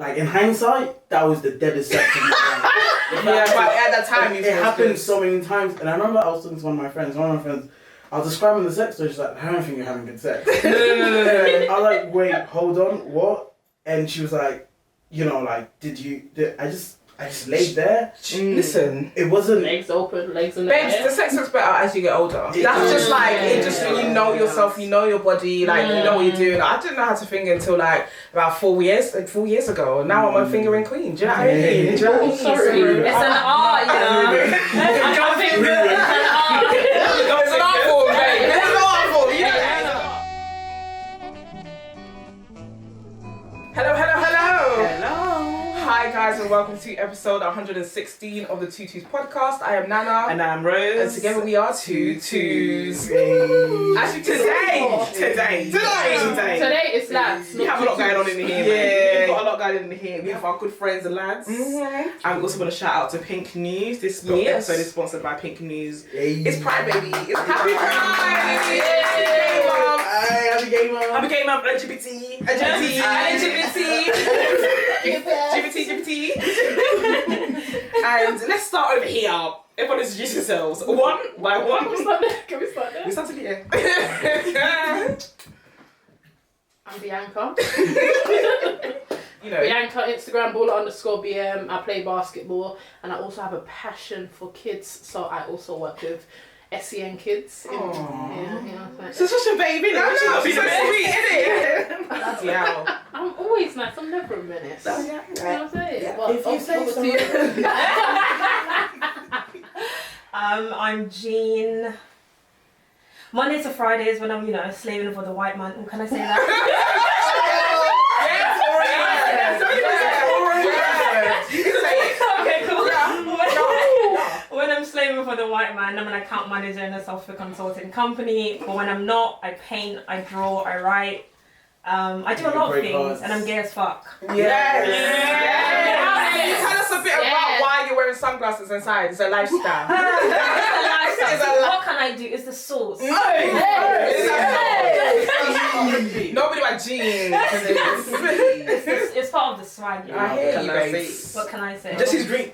like in hindsight, that was the deadest sex of my life. Yeah, but at that time, it happened so many times, and I remember I was talking to one of my friends. I was describing the sex, so she's like, "I don't think you're having good sex." No. I was like, "Wait, hold on, what?" And she was like, "You know, like, I just laid there." Listen, it wasn't legs open, legs in the babes, air. the sex gets better as you get older. That's just like it. Just when you know yourself, you know your body, like you know what you're doing. I didn't know how to finger until like about 4 years ago. Now I'm a fingering queen. Do you know what I mean? Do you know what I mean? Sorry. It's an art, you know. It's an art form, babe. It's an art form. You know. Hello. Hi guys and welcome to episode 116 of the Two Twos podcast. I am Nana. And I'm Rose. And together we are Two Twos. Actually today It's lads. we have a lot going on in here. Yeah. We've got a lot going on in here. We have our good friends, the lads. And we also want to shout out to Pink News. This episode is sponsored by Pink News. It's Pride, baby. It's Happy Pride. Happy gay mom. Happy Gay Month, LGBT. And let's start over here. Everyone introduce yourselves. One by one. Can we start there? We started here. I'm Bianca. You know. Bianca, Instagram baller_BM. I play basketball and I also have a passion for kids, so I also work with SEN kids. So such a baby now. She's not being so sweet, isn't it? Yeah. I'm always nice. I'm never a menace. You know what I'm saying? Yeah. Well, If you say over so. to you. I'm Jean. Mondays to Fridays when I'm, slaving for the white man. Oh, can I say that? Okay, cool. When I'm slaving for the white man, I'm an account manager in a software consulting company. But when I'm not, I paint, I draw, I write. I do a lot of things, and I'm gay as fuck. Yes. Tell us a bit about why you're wearing sunglasses inside. It's a lifestyle. What can I do? It's the sauce. Nobody but Jean. It's part of the swag. You know? I hear you, babes. What can I say? Just his drink.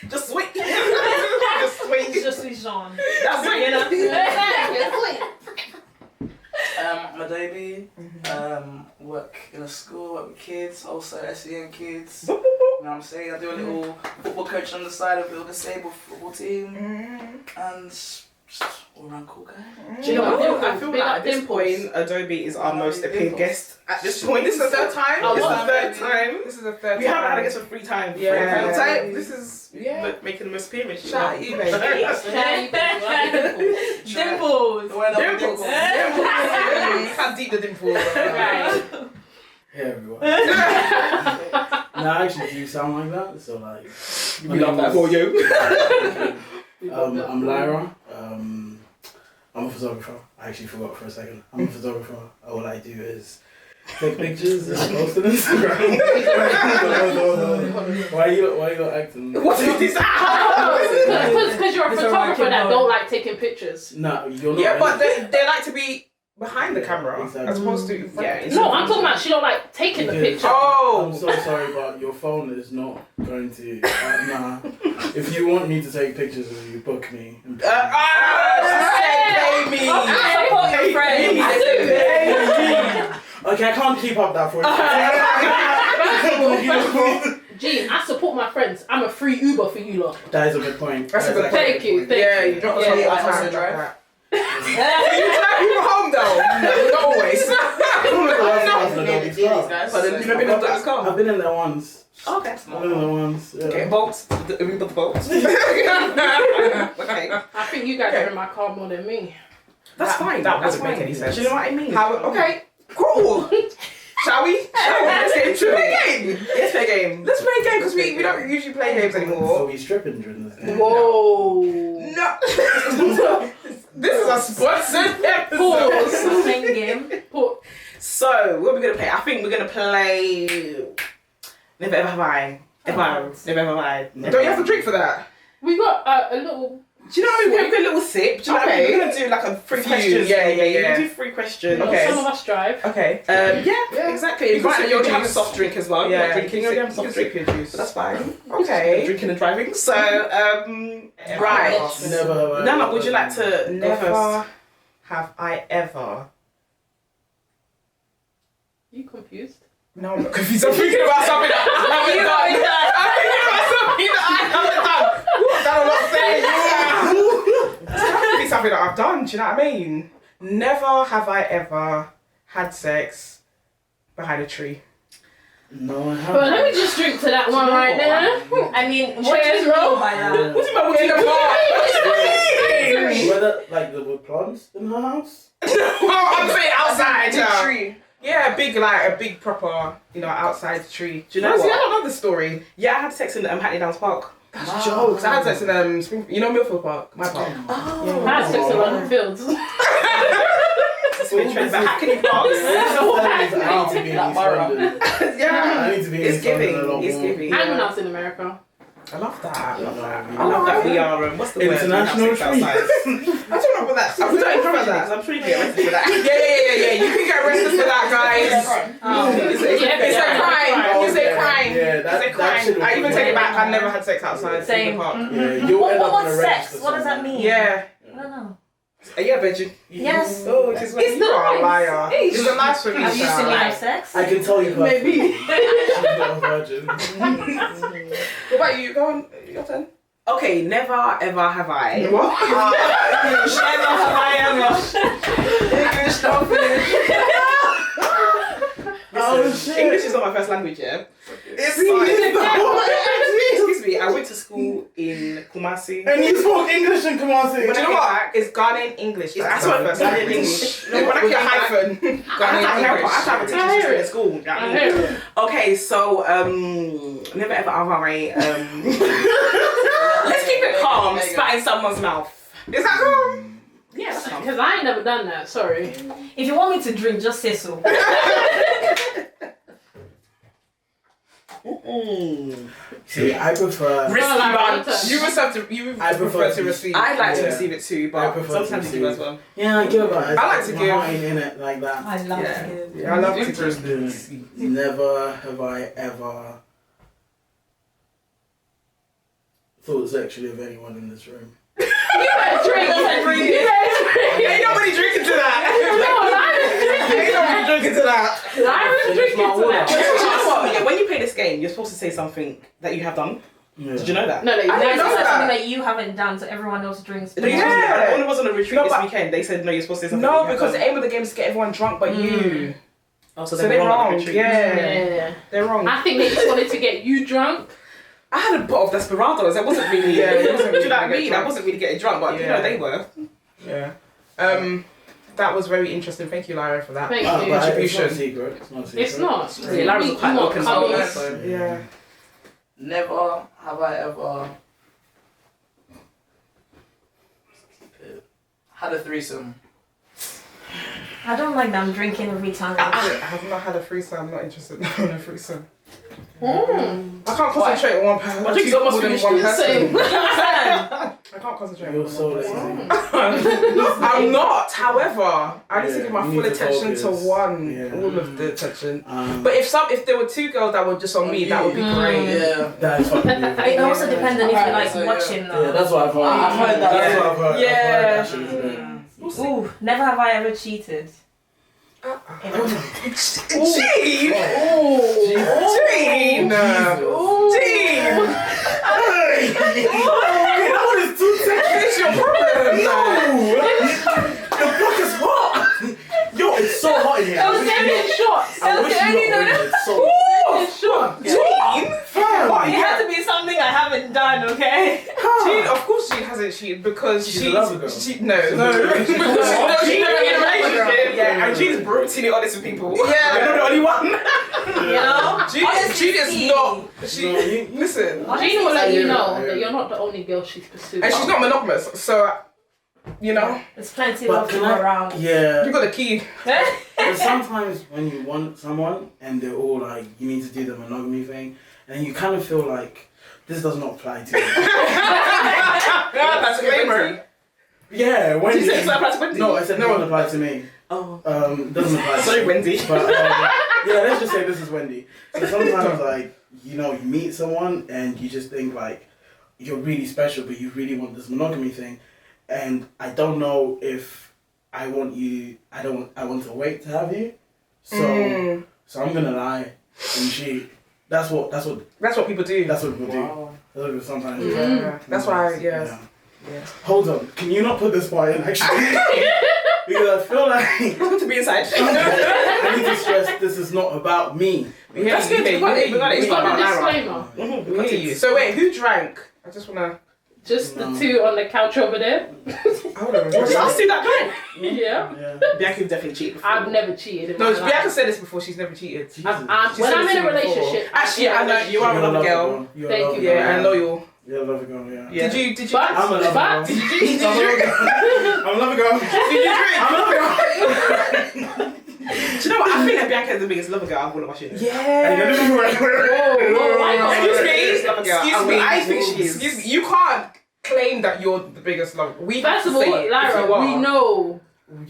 Just sweet. It's just with Jean. That's it. I'm a baby. Work in a school, work with kids, also SEN kids. You know what I'm saying? I do a little football coach on the side of a little disabled football team. And just all around cool guy. Do you know what? I feel like at this point, Adobe is our most appealing guest. At this point, this is the third time. This is the third time. We haven't had a guest for 3 times. Yeah. This is making the most appearance. shout out you, baby. Dimples. Dimples. Can't deep the dimples. Right. Hey everyone. No, I actually do sound like that. So like, We love that for you. I'm Lyra. I'm a photographer. I actually forgot for a second. I'm a photographer. All I do is take pictures and post on Instagram. Why you acting? What is this? Because you're a It's a photographer rocket that boat. don't like taking pictures. No, you're not. Yeah, but they like to be behind the camera Exactly. as opposed to in front. No, I'm talking about she don't like taking the picture. I'm Oh. so sorry, but your phone is not going to. Nah. If you want me to take pictures of you, book me. She said baby. Support your friends. Okay, I can't keep up that for you. Jean, I support my friends. I'm a free Uber for you lot. That is a good point. That's a good actually Thank you. Yeah, you drop us off all the I time. also drive. You were home though. Not always. But But then you've never been in that car. I've been in there once. Okay. I've been in there once. Yeah. Okay, bolts. We put the bolts. Okay. I think you guys are in my car more than me. That's fine. That That's wouldn't fine. make any sense. Do you know what I mean? Okay. Cool. Shall we? Let's get into it. Let's play a game. Let's play a game because we don't usually play games So anymore. we stripping during this game. Whoa. No. This is a sponsored episode. Playing game. So, what are we going to play? I think we're going to play Never Ever Have I. Never Ever Have I. Don't you have to drink for that? We got a little Do you know what I mean? We're a little sip. Do you know what I mean? We're gonna do like a three questions. Yeah. We'll do 3 questions. Okay. Some of us drive. Okay. Yeah, exactly. You might already have a soft drink as well. Yeah. You're not drinking, you already have a soft drink. juice. But that's fine. Okay. Drinking and driving. So, Right. Never have I. Nana, would you like to go Never first? have I ever. You confused? No, I'm not confused. I'm thinking about something that I haven't done. I'm thinking about something that I haven't done. That I'm not saying. It's got to be something that I've done. Do you know what I mean? Never have I ever had sex behind a tree. No, I But haven't. let me just drink to that one right there. I mean, what do Cheers, you bro. mean by that? What do you mean? In the park. Whether like there were plants in her house. Well, I'm saying outside. A tree. Yeah, a big proper, outside tree. Do you know Honestly, what? I don't know the story. Yeah, I had sex in Hackney Downs Park. That's jokes. I had sex in Spring, Milford Park, my park. I had sex around the fields. It's been trend, but Hackney Parks. I need to be in East London. Yeah, I need to be in it's East London giving. a lot It's more. giving. And when I was in America. I love that. I love that. I love that we are, what's the word? International We have sex outside. I don't know about that. We don't encourage that, that. because I'm sure you get arrested for that. Yeah. You can get arrested for that, guys. It's a crime. It's a crime. Yeah, It's a crime. I even take it back. I never had sex outside. Same. The park. Yeah, you'll end up in What's a sex? register What does that somewhere. mean? Yeah. I don't know. Are you a virgin? Yes. Oh, it's It's you are a nice. liar. It's a nice for me. Have you seen me have sex? I can tell you personally. Maybe. She's not a virgin. What about you? Go on. Your turn. Okay, never ever have I. What? Never have I ever. English stuff. Oh shit. English is not my first language, yeah? It's Excuse me, I went to school in Kumasi. And you spoke English in Kumasi. But you know what? It's Ghanaian English. That's my first language. English. When I get hyphen. Ghanaian English. I have a teacher in school. I hear it. Okay, so never ever have I let's keep it calm, spat in someone's mouth. Is that cool? Yeah, that's calm. Because I ain't never done that, sorry. If you want me to drink, just say so. See, I prefer. Risky Oh, like bunch. water. You I prefer to to- receive. I'd like to Yeah. receive it too, I but prefer to sometimes you do as receive. well. Yeah, I give it. I like to my give. heart ain't in it like that. I love Yeah. to give. Yeah, I love to Interesting. Never have I ever thought sexually of anyone in this room. You better drink. You better drink. Ain't nobody drinking to that. Ain't nobody drinking to that. I was drinking to You know that. what? Yeah, when you play this game, you're supposed to say something that you have done. Yeah. Did you know that? No, I didn't That's know that. something that you haven't done, so everyone else drinks. When I was on a retreat No, this but- weekend, they said no, you're supposed to say something. No, that you have because the done. aim of the game is to get everyone drunk but you. Oh, So they're at the wrong. retreat. Yeah. Yeah. They're wrong. I think they just wanted to get you drunk. I had a bottle of Desperados. I wasn't really. Yeah, it wasn't do you really know what I gonna get mean? I drunk. wasn't really getting drunk, but you Yeah. know they were. Yeah. That was very interesting. Thank you, Lyra, for that. Thank But you. it's not a Contribution. secret. It's not a secret. It's not. Yeah, Lyra's You quite want open colours. about that, so. Yeah. Never have I ever had a threesome. I don't like them drinking every time. I have not had a threesome. I'm not interested in a threesome. Mm. I can't concentrate on one person. My drink's almost finished. one person. Same. I can't concentrate You're on so one lazy. person. I'm not. However, I need to Yeah, give my you full need to attention to focus. one. Yeah. All of the attention. But If there were two girls that were just on me, that would be great. Yeah. that is fucking It also depends on if you like So, yeah. watching Yeah, though. that's what I've heard. I've heard that. That's what I've heard. Yeah. I've heard that shit is great. Ooh, never have I ever cheated. Gene! Gene! Gene! That one is too sexy. What's your problem? The block is hot. Yo, it's so hot in here. I was getting in shots. I wish you were it's so In shots. Gene? Oh, it had to be something I haven't done, okay? Gene, of course Gene hasn't cheated because She's a lover girl. No. Because she's never in a relationship. Yeah, and Gene's brutally honest with people. Yeah. You're not the only one. You know? Gene is key. not. No, you- Listen. Gina will let you know Yeah. that you're not the only girl she's pursued. And she's not monogamous, so You know, There's plenty But of can people I? around. Yeah. you got the key. But sometimes when you want someone and they're all like, you need to do the monogamy thing, and you kind of feel like this does not apply to you. That's Disclaimer. Yeah, when Did you say it's not apply to Wendy? No, I said no one apply to me. Oh. It doesn't apply to Sorry, me. Wendy. But yeah, let's just say this is Wendy. So sometimes like, you know, you meet someone and you just think like you're really special, but you really want this monogamy thing, and I don't know if I want you. I want to wait to have you. So so I'm gonna lie and cheat. That's what That's what people do. people do. Wow. That's what people sometimes do. Yeah. That's why. Yeah. Hold on, can you not put this part in actually? Because I feel like It's good to be inside. I need to stress this is not about me. We hear That's you. good. We hear you. It's We not got about the Lara. disclaimer. We hear you. So wait, who drank? I just wanna. Just No. the two on the couch over there. Hold on. Let's do that drink. Yeah. Yeah. Bianca definitely cheated before. I've never cheated in No, my life. Bianca said this before. She's never cheated. Jesus. When She I'm said in it a to me before. relationship. Actually, I know you are a lover girl. You're Thank a lover you. girl. Yeah, and loyal. You're a lover girl, yeah. Yeah. Did you? But, I'm a lover but girl. Did you drink? I'm a lover girl. I'm a lover girl. Did you drink? I'm a lover girl. Do you know what? I think that Bianca is the biggest lover girl of all of us. Hey, Yeah. whoa, why not? Excuse me. Lover girl. Excuse me. I think she is. Excuse me. You can't claim that you're the biggest lover. We First of have to say all, it if Lara, you are. we know.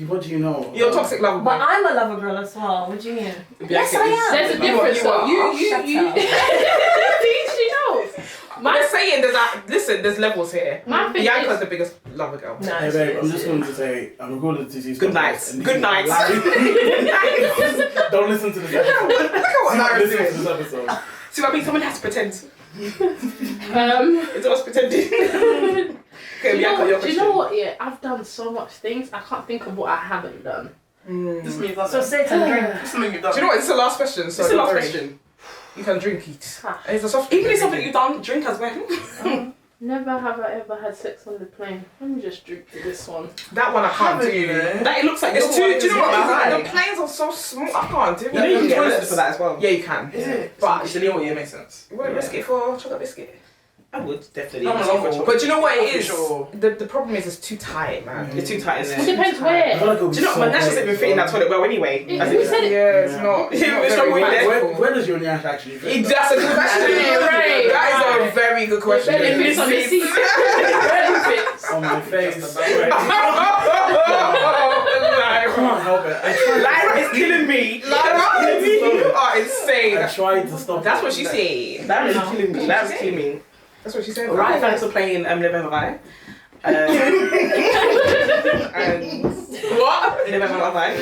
What do you know? You're a toxic lover. But boy. I'm a lover girl as well. What do you mean? Yes, I am. There's a You are- difference you though. are. Shut You. up. She knows. But they're saying there's like, listen, there's levels here. My thing Bianca's is. the biggest lover girl. No, Hey babe, I'm just going to say, I'm recording to see Good night. Good night. Don't listen to this episode. Look at what Don't Lara's listen to doing. this episode. See what I mean? Someone has to pretend. It's us pretending. Okay, Do you, Bianca, your do you question. know what? Yeah, I've done so much things. I can't think of what I haven't done. This means nothing. So sit and drink. This means you've done. Do you know what? This is the last question. So This is the don't last worry. question. You can drink it. Ah. It's a soft Even if it's something you've done, drink as well. Never have I ever had sex on the plane. Let me just drink to this one. That one I can't do. That it looks like It's your too. one Do you is know what? high. The planes are so small. I can't do it. You know you can get toilets. arrested for that as well. Yeah, you can. Is it? But It's the Leo, yeah, makes sense. you wouldn't risk it for chocolate biscuit. I would definitely. No, I'm not for But do you know what it For is? sure. The problem is it's too tight, man. You're too tight, isn't It it? depends I where. feel like it'll be Do you know so my Nash great hasn't been fitting that as toilet well anyway. Yeah, I who think said it? Yeah, it's Yeah. not. Yeah, not it's very not really well. practical. Where does your Nash actually fit? That's a good question. Right, That is a right. very good question. Benefits on the seat. Benefits. On my face. Just I the can't help it. Lyra is killing me. Lara, you are insane. I tried to stop That's it. what she said. Lyra is killing me. Lyra's killing me. That's what she said. Alright, thanks for playing Live Ever I. And What? Live Ever I.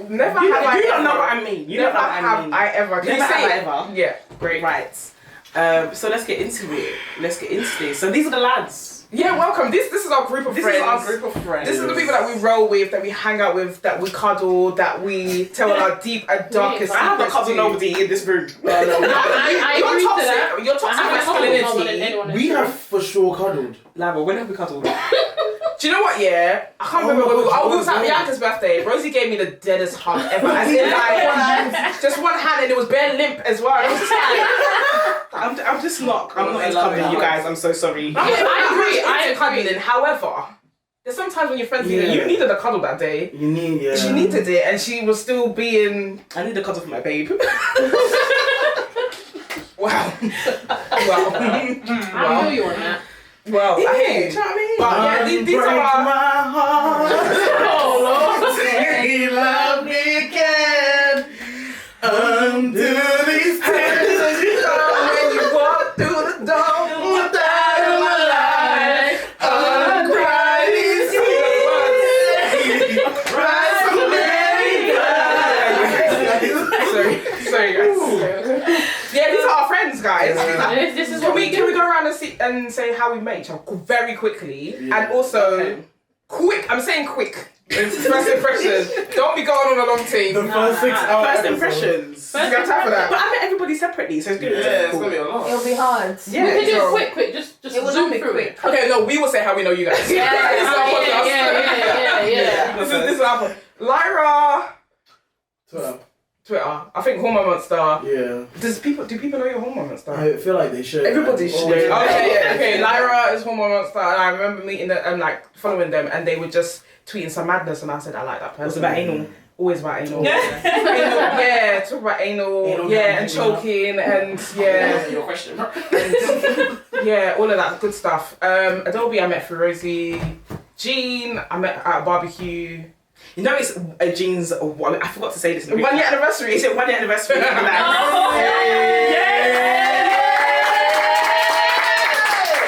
Never You have I don't ever. know what I mean. You Never know what I have mean. I ever. Can Never you say have I it? ever. Yeah, great. Right. So let's get into it. Let's get into this. So these are the lads. Yeah, welcome. This is our group of This friends. is our group of friends. This is the people that we roll with, that we hang out with, that we cuddle, that we tell our deep and darkest I haven't secrets cuddled to. nobody in this room. I You're agree to toxic. that. You're toxic I haven't cuddled more than masculinity. anyone We else. have for sure cuddled. Lyra, when have we cuddled? Do you know what? Yeah, I can't Oh remember my when we. God, Oh, it was at oh. Bianca's birthday. Rosie gave me the deadest hug ever. As in, like, just one hand, and it was bare limp as well. And I was just like, I'm just not. I'm not I into love cuddling, that. you guys. I'm so sorry. I agree. I into agree. cuddling. However, there's sometimes when your friends need it, Yeah. you needed a cuddle that day. You need, yeah. She needed it, and she was still being I need a cuddle for my babe. wow. I feel you on that. Well, I hear you. Do you know what I mean? But yeah, these Break are our. my heart. Oh Lord. Say love me again. Undo these tears. When you walk through the door, Without my life, uncry these tears. Rise from sorry guys. Yeah, these are our friends, guys. This is Can what we we can we do. go around and say how we met each other very quickly, Yeah. and also Okay. quick. I'm saying quick. It's first impression. Don't be going on a long team. The first 6 hours. First impressions. You got time for But that? I met everybody separately, so it's good. Yeah, it's gonna be a lot. It'll be hard. Yeah, We can do so- it quick. Just It will zoom be through quick. it. Okay, no, we will say how we know you guys. Yeah, This is our podcast. yeah. This is our podcast. Lyra. Twitter. Twitter. I think Hormone Monster. Yeah. Do people know your Hormone Monster? I feel like they should. Everybody should. Always. Okay. Lyra is Hormone Monster, and I remember meeting them and like following them, and they were just tweeting some madness, and I said I like that person. It was about anal. Always about anal. Yeah. Anal, yeah, talk about anal, yeah, and choking, and yeah, Your question. and, yeah, all of that good stuff. Adobe, I met through Rosie. Jean, I met at a barbecue. You know, it's Jean's. I forgot to say this. 1 year anniversary. Is it 1 year anniversary? Like, Oh,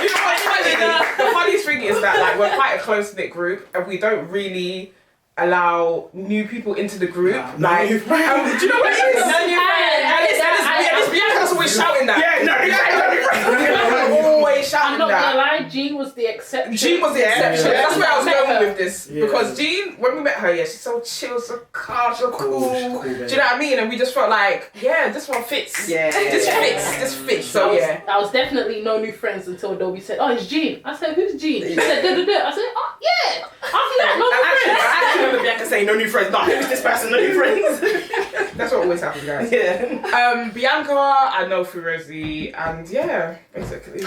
You know what's funny? The funniest thing is that like we're quite a close knit group, and we don't really allow new people into the group. No Like, new friends. do you know what it is? No new friends. And it's Bianca's always shouting that. Yeah, no new friends. Always I'm shouting not gonna that. lie, Jean was the exception. Jean was the exception. Yeah. That's where I was Met going her. with this. Yeah. Because Jean, when we met her, yeah, she's so chill, so calm, so cool. She's cool, Do babe. you know what I mean? And we just felt like, yeah, this one fits. Yeah. This fits. So yeah. I was definitely no new friends until Adobe said, "Oh, it's Jean." I said, "Who's Jean?" She said, "Da da da." I said, "Oh yeah." After that, no new I friends. actually remember Bianca saying no new friends. No, who's this person? No new friends. That's what always happens, guys. Yeah. Bianca, I know through Rosie, and yeah, basically.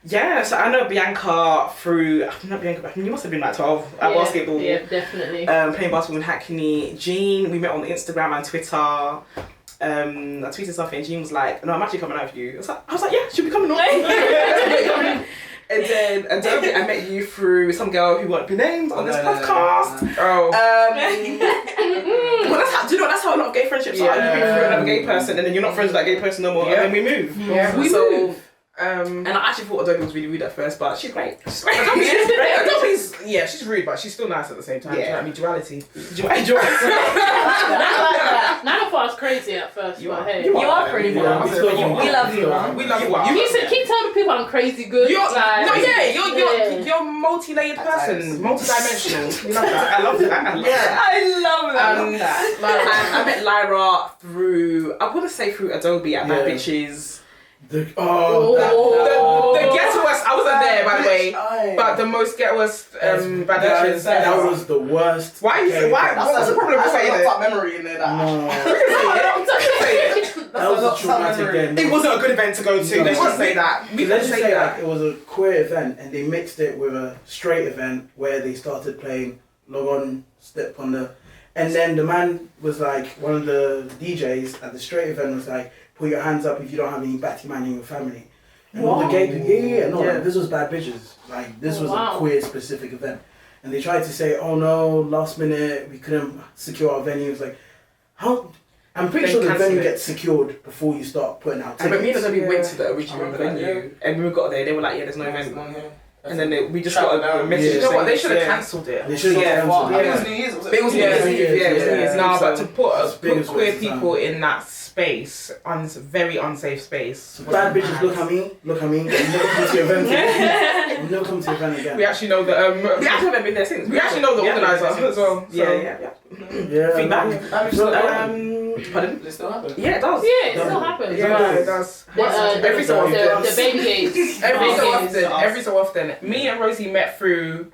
Yeah, so I know Bianca through, not Bianca, you must have been like 12 at basketball. Yeah, definitely. Playing basketball in Hackney. Jean, we met on Instagram and Twitter. I tweeted something and Jean was like, no, I'm actually coming out with you. I was like, yeah, she'll be coming on. And then Adobe, I met you through some girl who won't be named on this podcast. Oh. Well, that's how, do you know, that's how a lot of gay friendships are. You meet through another gay person and then you're not friends with that gay person no more, Yeah. and then we move. Yeah. We move. And And I actually thought Adobe was really rude at first, but she's great. She's great. Adobe's, yeah, she's rude, but she's still nice at the same time. Yeah. Do you know what I mean? Duality. None of us crazy at first, You but are. hey. You are pretty Yeah, much. we still We want- love you, man. We love you. Keep telling people I'm crazy good. You're like, you're a multi-layered person, multi-dimensional. You love that. I love that. I love that. I love that. And I met Lyra through, I want to say through Adobe at Bad Yeah. Bitches. The ghettoest, I wasn't there by the way, but the most ghettoest bad bitches. That was the worst. Why you say why? What's the problem with That's saying a it? top memory in there. No. That That was a traumatic game. It wasn't a good event to go to. No. Let's just say that. Let's just say like it was a queer event and they mixed it with a straight event where they started playing Log On, Step on the, and then the man was like, one of the DJs at the straight event was like, put your hands up if you don't have any batty man in your family. And all the gay people, like, this was Bad Bitches. Like this was a queer specific event. And they tried to say, oh no, last minute we couldn't secure our venue. It's like, how? I'm pretty They sure the cancelled venue it. gets secured before you start putting out But me and tickets. Adobe went to the original I remember that, venue, and when we got there, they were like, "Yeah, there's no event." And then we just Shut got a down. message. You know what? They saying, should have yeah. cancelled it. They should have Yeah, cancelled I it. think it was New Year's. Was it? It was New Year's Eve, yeah, it was New Year's Eve. No, but to put biggest queer waste of people time. in that space, very unsafe space. Bad bitches, look at me. You'll never come to your event again. You'll never come to your event again. We actually know the We actually haven't been there since. we actually know the Yeah, organizer yeah, as well. Yeah, so- yeah. Yeah. Feedback. Pardon? Does it still happen? Yeah, it does. Yeah, it still happens. Yeah, it does. Every so often. the baby gates. Every so often. Me and Rosie met through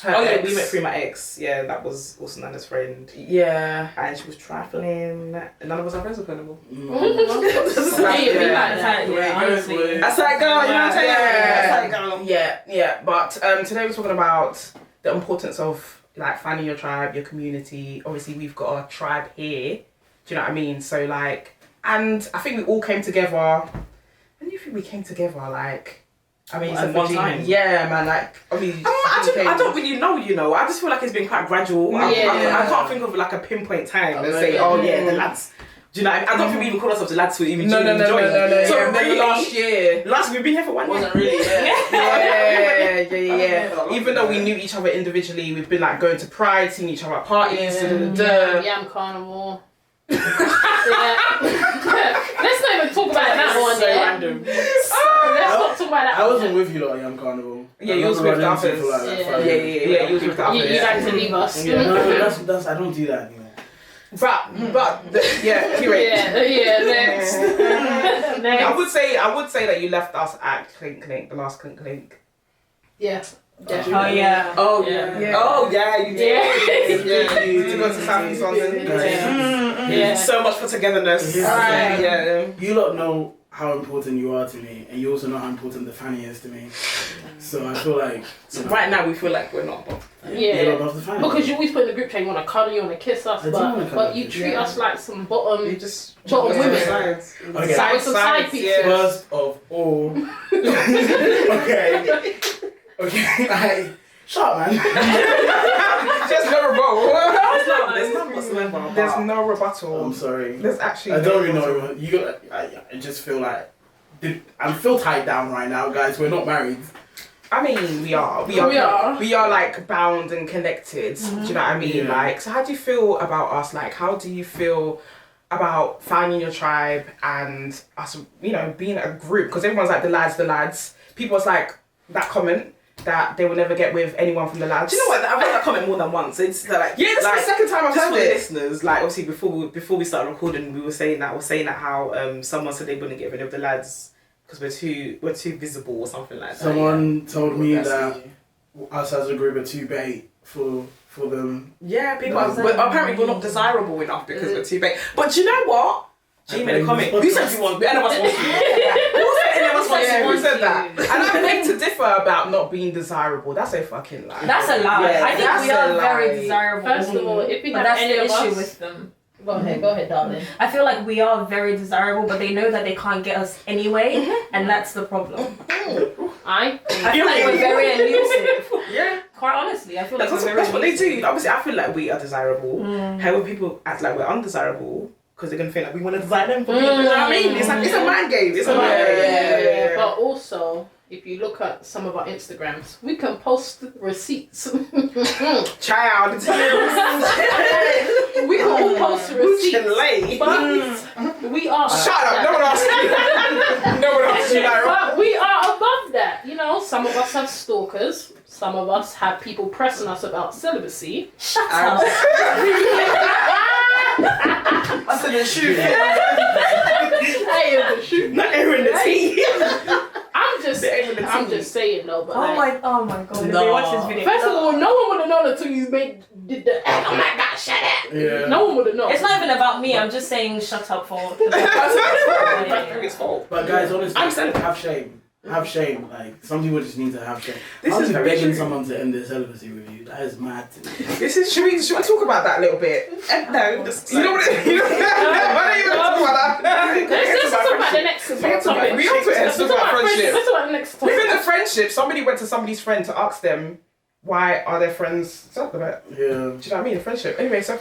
her Oh yeah, ex. we met through my ex. Yeah, that was also Nana's friend. Yeah. And she was trifling. And none of us are friends with her anymore. Hey, it be like that. Yeah, honestly. That's how it go, you know what I'm saying? Yeah. That's how it go. Yeah. But today we're talking about the importance of like finding your tribe, your community. Obviously, we've got a tribe here. Do you know what I mean? So like, and I think we all came together. When do you think we came together? Like, I mean, What, at one time? Yeah, man. Like, I mean, I don't really know, you know. I just feel like it's been quite gradual. I can't think of like a pinpoint time and say, oh yeah, the lads. Do you know what I mean? I don't think we even call ourselves the lads who even No. join. So yeah, really, last year. we've been here for 1 year. Wasn't really. Yeah. Even though we knew each other individually, we've been like going to Pride, seeing each other at parties. Yam Carnival. Yeah. Let's not even talk about that one. So Yeah. random. Let's not talk about that. I wasn't with you lot at Yam Carnival. Yeah, you was with the others. Yeah. You was with the others. You guys to leave us. Yeah, no, that's I don't do that anymore. But anyway. Next. I would say that you left us at Clink Clink, the last Clink Clink. Yeah. Definitely. Oh yeah. Oh Yeah. yeah. Oh yeah, you did. Yeah. To go to South East London. Yeah. So much for togetherness. Yeah. Right. Yeah. You lot know how important you are to me, and you also know how important the Fanny is to me. So I feel like So right now we feel like we're not above. you Yeah. lot love the Fanny. Because you always put in the group chat, you want to cuddle, you want to kiss us, I do wanna but cuddle. you treat Yeah. us like some bottom. You just Bottom women. Sides. Okay. Side to side pieces. First of all, okay, okay, shut up, man. There's no rebuttal. There's none whatsoever. There's no rebuttal. I'm sorry. There's actually. I no don't really rebuttal. know. You got. I just feel like I feel tied down right now, guys. We're not married. I mean, we are. We are like bound and connected. Do you know what I mean? Yeah. Like, so how do you feel about us? Like, how do you feel about finding your tribe and us, you know, being a group? Because everyone's like the lads. People was like that comment that they will never get with anyone from the lads. Do you know what? I've heard that comment more than once. It's like Yeah, this like, is the second time I've just heard for the it. listeners, like obviously before we started recording, we were saying that how someone said they wouldn't get rid of the lads because we're too visible or something like that. Someone told me That's that it. us as a group are too bait for them. Yeah, people No. apparently we're not desirable enough because we're too big. But do you know what? G made a comment. Who said you want? Any of us want you? Who said any of us want Yeah, you? who said that? And I beg to differ about not being desirable. That's a fucking lie. That's a lie. Yeah, I think that's we are a very lie. desirable. First of all, if we but have that's any the of issue us, with them. go ahead, darling. I feel like we are very desirable, but they know that they can't get us anyway, and that's the problem. I I feel like we're very elusive. Yeah, Quite honestly, I feel like that's we're very what they elusive. do. Obviously, I feel like we are desirable. However, people act like we're undesirable because they're gonna think like we want to design them for people. You know what I mean? It's like it's a mind game. It's a mind game. Yeah. But also, if you look at some of our Instagrams, we can post receipts. Child. We can all post receipts. Lay. But we are. Shut up! No one asked you. No one asked you, Lyra. But we are above that. You know, some of us have stalkers. Some of us have people pressing us about celibacy. Shut up. I said the shoe. Hey, the shoot. Not airing the tea. I'm just saying though. But like, Oh my god, if No. they watch this video. first of all, no one would have known until you did the. Oh my God, shut up. Yeah. No one would have known. It's not even about me, I'm just saying shut up for the That's his fault. But guys, honestly, I'm saying- have shame. Have shame. Like some people just need to have shame. This I'll is be very begging true. someone to end their celibacy with you. That is mad to me. This is. Should we talk about that a little bit? No, just You know what? Why don't you talk about that? Let's talk about the next topic. We have to Let's talk talk about friendship. Let's talk about the next topic. Within the friendship, somebody went to somebody's friend to ask them why are their friends celibate. Yeah. Do you know what I mean? A friendship. Anyway, so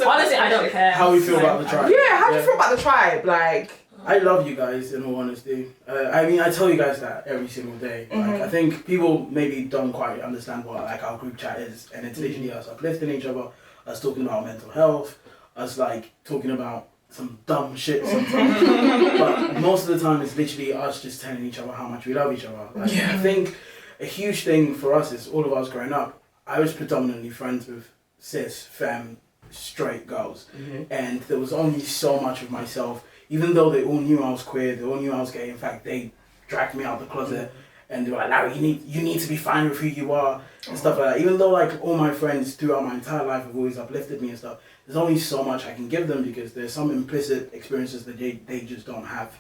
Honestly, I don't care. How we feel about the tribe? yeah, how do you feel about the tribe? Like, I love you guys, in all honesty. I mean, I tell you guys that every single day. Like, I think people maybe don't quite understand what like our group chat is, and it's literally us uplifting each other, us talking about mental health, us like talking about some dumb shit sometimes. But most of the time, it's literally us just telling each other how much we love each other. Like, I think a huge thing for us is all of us growing up. I was predominantly friends with cis, femme, straight girls, and there was only so much of myself. Even though they all knew I was queer, they all knew I was gay. In fact, they dragged me out the closet and they were like, "Larry, you need to be fine with who you are," and stuff like that. Even though like all my friends throughout my entire life have always uplifted me and stuff, there's only so much I can give them because there's some implicit experiences that they just don't have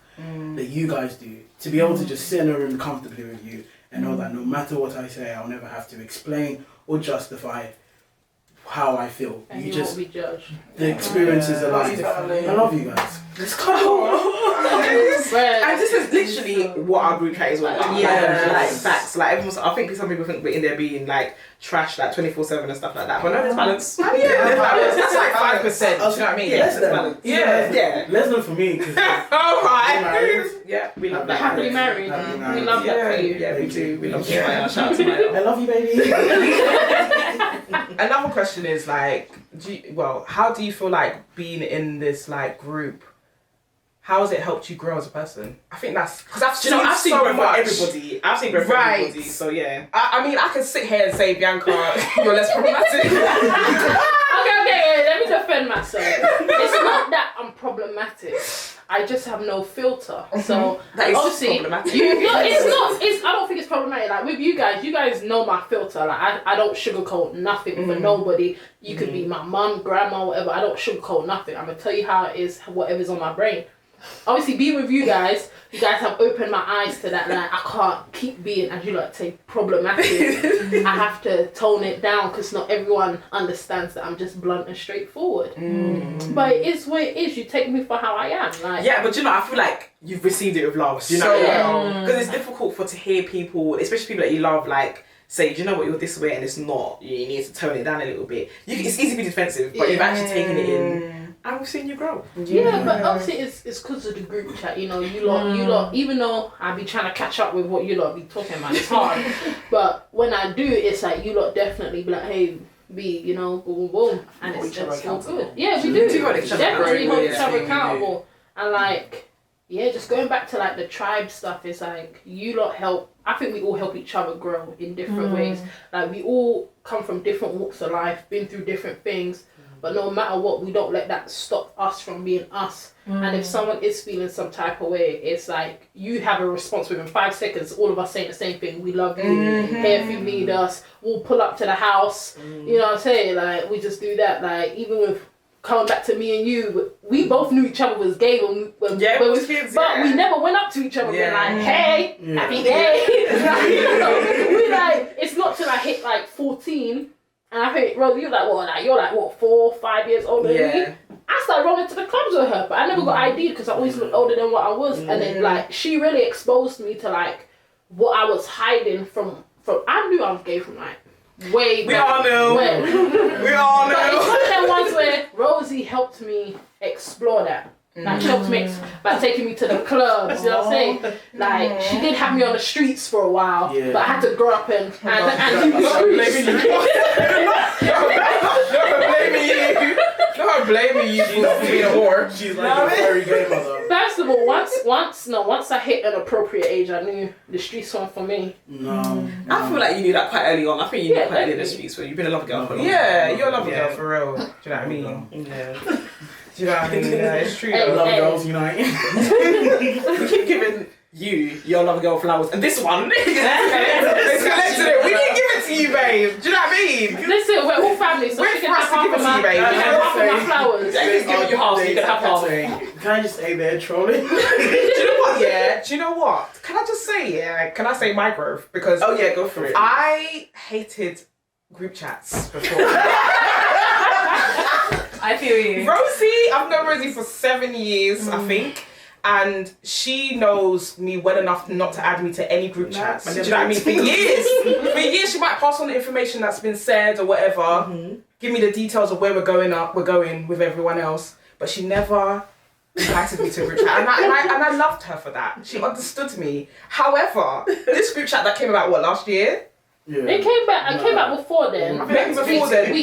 that you guys do. To be able to just sit in a room comfortably with you and know that no matter what I say, I'll never have to explain or justify how I feel. And You you just won't be judged. the experience is alive. I love you guys. Let's go. And this is literally what our group chat is all about. Yes. Like facts. Like everyone's, I think some people think we're in there being like trash like 24/7 and stuff like that. But no, there's balance. yeah, that's like 5%. Do you know what I mean? Yeah, Less there's than. balance. Yeah. Yeah. Less than for me. 'Cause All right. Yeah, we love that. Happily married. Happily We married. love that for you. Yeah, we do. We love Maya. Shout out to Maya. I love you, baby. Another question is like, how do you feel like being in this like group? How has it helped you grow as a person? I think that's because I've seen, I've seen so growth for much. everybody. I've seen growth for Right. everybody. So yeah. I mean, I can sit here and say, Bianca, you're less problematic. Okay, let me defend myself. It's not that I'm problematic. I just have no filter. So That is obviously, problematic. it's I don't think it's problematic. Like with you guys know my filter. Like I don't sugarcoat nothing for nobody. You could be my mum, grandma, whatever. I don't sugarcoat nothing. I'm gonna tell you how it is, whatever's on my brain. Obviously, being with you guys have opened my eyes to that. Like, I can't keep being, as you like to say, problematic. I have to tone it down because not everyone understands that I'm just blunt and straightforward. But it is what it is. You take me for how I am. Like, yeah, but you know, I feel like you've received it with love. Do you know? Because it's difficult to hear people, especially people that you love, like, say, do you know what, you're this way and it's not. You need to tone it down a little bit. It's easy to be defensive, but you've actually taken it in. And we've seen you grow. Yeah, but obviously it's because of the group chat. You know, you lot. Even though I be trying to catch up with what you lot be talking about, it's hard. But when I do, it's like you lot definitely be like, hey, B, you know, boom, boom, boom, and it's all good. Yeah, we do. Definitely hold each other accountable. And like, yeah, just going back to like the tribe stuff, it's like you lot help. I think we all help each other grow in different ways. Like we all come from different walks of life, been through different things. But no matter what, we don't let that stop us from being us. And if someone is feeling some type of way, it's like you have a response within 5 seconds. All of us saying the same thing. We love you. Here if you need us. We'll pull up to the house. You know what I'm saying? Like we just do that. Like even with coming back to me and you, we both knew each other was gay when we was kids. But we never went up to each other and been like, hey, happy day. Like, you know, we like it's not till I hit like 14. And I think, Rose, you're like 4 or 5 years older than me. I started rolling to the clubs with her, but I never got ID'd because I always looked older than what I was. And then, like, she really exposed me to, like, what I was hiding from. I knew I was gay from, like, way back. We all knew. We all knew. But it's one of them ones where Rosie helped me explore that. Like, she helped me by taking me to the clubs, you know what I'm saying? Like, she did have me on the streets for a while, but I had to grow up and do the streets. Not blaming you for being a whore. She's like a very gay mother. First of all, once I hit an appropriate age, I knew the streets weren't for me. No. I feel like you knew that quite early on. I think you knew quite early in the streets where you've been a lover girl for a long time. Yeah, you're a lover girl for real. Do you know what I mean? Yeah. Do you know what I mean? Yeah, it's true. Hey, Love Girls Unite. We keep giving you your lover girl flowers, and this one, it's collected it. We didn't give it to you, babe. Do you know what I mean? Listen, we're all family, so Wait she for can us have to give half it to you, babe. half of my flowers. Yeah, he's giving you half, so you can have half. Can I just say they're trolling? Do you know what? Yeah. Do you know what? Can I just say Can I say my growth? Because Oh yeah, go for it. I hated group chats before. I feel you. Rosie, I've known Rosie for 7 years, I think. And she knows me well enough not to add me to any group chats. Do you know what I mean? For years, she might pass on the information that's been said or whatever. Give me the details of where we're going with everyone else. But she never invited me to a group chat. And I loved her for that. She understood me. However, this group chat that came about, last year? Yeah. It came back before then. Maybe before then.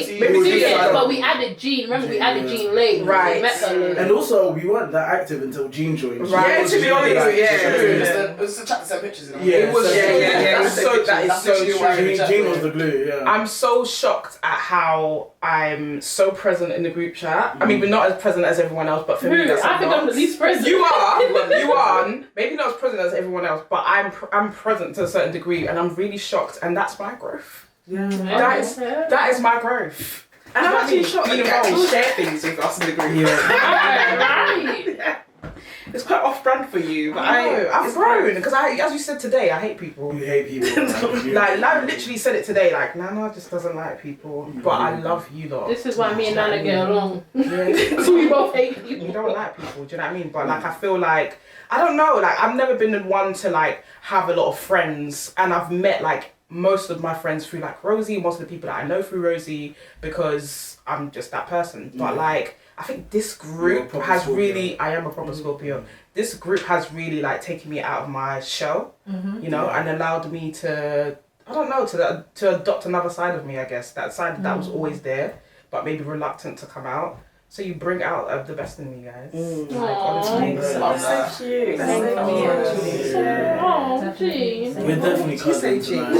But we added Jean. Remember, we added Jean late. Right. We met her late. And also, we weren't that active until Jean joined. Right. Yeah, to be honest, It was a chat to send pictures. Yeah, It was, that is so true. Jean was the glue, yeah. I'm so shocked at how I'm so present in the group chat. I mean, we're not as present as everyone else, but for me, that's I think I'm the least present. You are. Maybe not as present as everyone else, but I'm present to a certain degree, and I'm really shocked, and that's my growth. Yeah. That is my growth. And I'm actually shocked that you actually involved. share things with us in the group. Right. It's quite off-brand for you, but I've grown because as you said today, I hate people. You hate people. Like Nana literally said it today. Like Nana just doesn't like people, but I love you lot. This is why me and Nana get along. Yeah. So we both hate people. You don't like people, do you know what I mean? But like I feel like I don't know, like I've never been the one to like have a lot of friends, and I've met like most of my friends through like Rosie, most of the people that I know through Rosie, because I'm just that person. But like I think this group has Scorpio. Really I am a proper Scorpio. This group has really like taken me out of my shell, you know, and allowed me to I don't know, to adopt another side of me, I guess. That side that was always there, but maybe reluctant to come out. So you bring out the best in me, guys. Like, honestly. That's so cute. Oh, gee. We're definitely cousins tonight.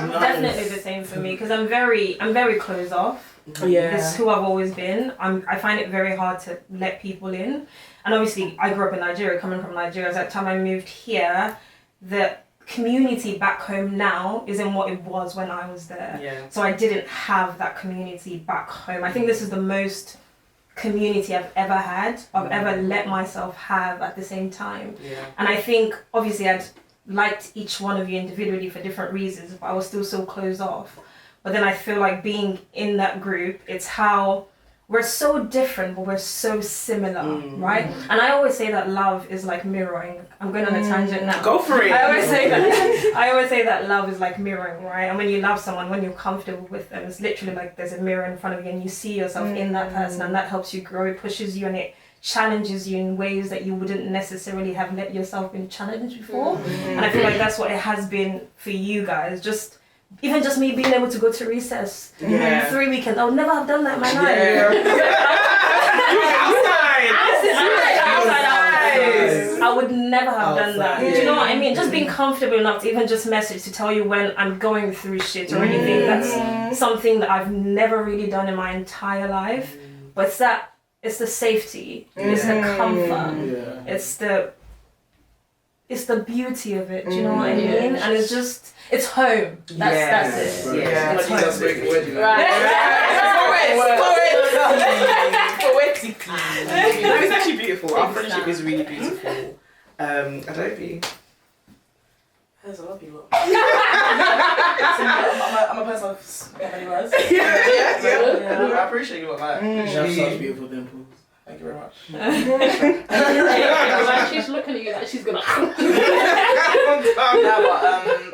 No, definitely the same for me because I'm very closed off. Yeah. This is who I've always been. I find it very hard to let people in. And obviously, I grew up in Nigeria, coming from Nigeria. At the time I moved here, the community back home now isn't what it was when I was there. Yeah. So I didn't have that community back home. I think this is the most community I've ever had, I've ever let myself have at the same time. Yeah. And I think, obviously, I'd liked each one of you individually for different reasons, but I was still so closed off. But then I feel like being in that group, it's how we're so different, but we're so similar, right? And I always say that love is like mirroring. I'm going on a tangent now. Go for it. I always say that love is like mirroring, right? And when you love someone, when you're comfortable with them, it's literally like there's a mirror in front of you and you see yourself in that person, and that helps you grow, it pushes you, and it challenges you in ways that you wouldn't necessarily have let yourself been challenged before. And I feel like that's what it has been for you guys. Even just me being able to go to recess 3 weekends, I would never have done that in my life. Outside. I would never have done that. Do you know what I mean? Just being comfortable enough to even just message to tell you when I'm going through shit or anything. That's something that I've never really done in my entire life. But it's the safety, it's the comfort, it's the beauty of it. Do you know what I mean? And it's home. That's it. Yeah. It's home. Poetically. No, it's actually beautiful. Our friendship is really beautiful. Adobe. There's a lot of people. I'm a person of many words. Yeah. I appreciate you, like, You have such beautiful dimples. thank you very much. Like, she's looking at you like she's gonna. No, but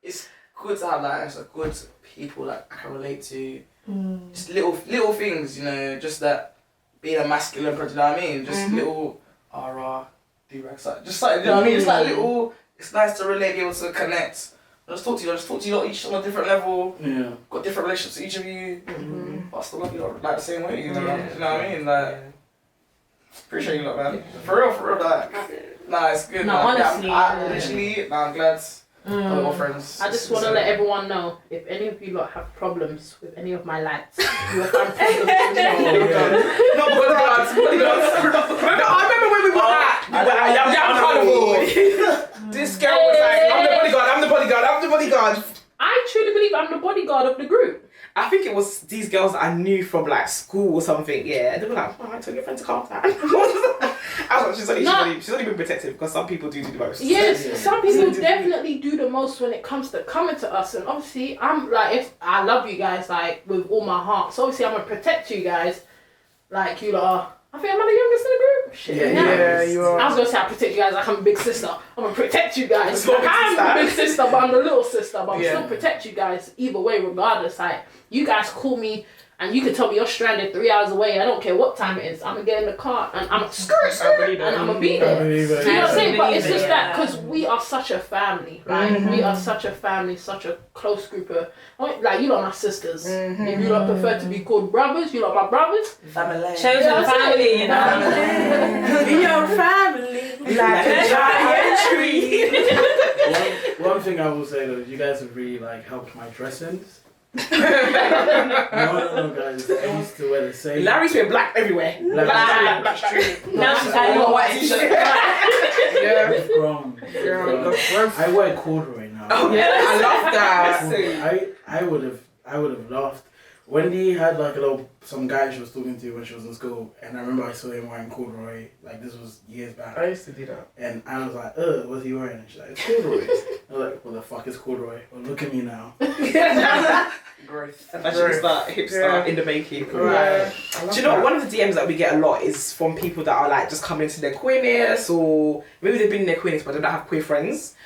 it's good to have like a good people that I can relate to. Just little things, you know, just that being a masculine person, you know what I mean? Just little do-rags, just like, you know what I mean? It's like little, it's nice to relate, be able to connect. I just talk to you lot each on a different level. Yeah. Got different relationships to each of you. But I still love you lot like the same way, you know, you know what I mean? Like, appreciate you lot, man. For real, like, nah, it's good. No, man. honestly. I'm glad. We're all friends. I just want to let everyone know, if any of you lot have problems with any of my lads, you will find problems with me. No, bodyguards. I remember when we were at Yam Carnival. This girl was like, I'm the bodyguard. I truly believe I'm the bodyguard of the group. I think it was these girls that I knew from like school or something, yeah. They were like, oh, I told your friend to calm down. I was like, she's only been protective because some people do the most. Yes, some people definitely do the most when it comes to coming to us, and obviously I'm like, if I love you guys like with all my heart, so obviously I'm gonna protect you guys, like you lot are. I think I'm the youngest in the group. Shit, Yeah, you are. I was gonna say I protect you guys like I'm a big sister. I'm gonna protect you guys. Small Like, I'm sister. the big sister, but I'm the little sister. But I'm Yeah. still protect you guys either way, regardless. Like you guys call me and you can tell me you're stranded 3 hours away. I don't care what time it is. I'm gonna get in the car and I'm skirt, and I'm gonna be there. You know what I'm saying? But it's just that because we are such a family. Like we are such a family, such a close group of like you lot are my sisters. If you lot prefer to be called brothers, you lot are my brothers. Family. Chosen family, you know. Your family like a giant tree. One thing I will say though, you guys have really like helped my dressings. No, guys. I used to wear the same. Larry's wearing black everywhere. Black. Now she's adding a white t-shirt. I've grown. I wear corduroy now. Oh yeah, I love that. I would have laughed. Wendy had like some guy she was talking to when she was in school, and I remember I saw him wearing corduroy. Like this was years back. I used to do that. And I was like, what's he wearing? And she's like, it's corduroy. I was like, what the fuck is corduroy? Well, look at me now. Growth. I should start hipster in the making. Right. Do you know one of the DMs that we get a lot is from people that are like just coming into their queerness, or maybe they've been in their queerness but they don't have queer friends,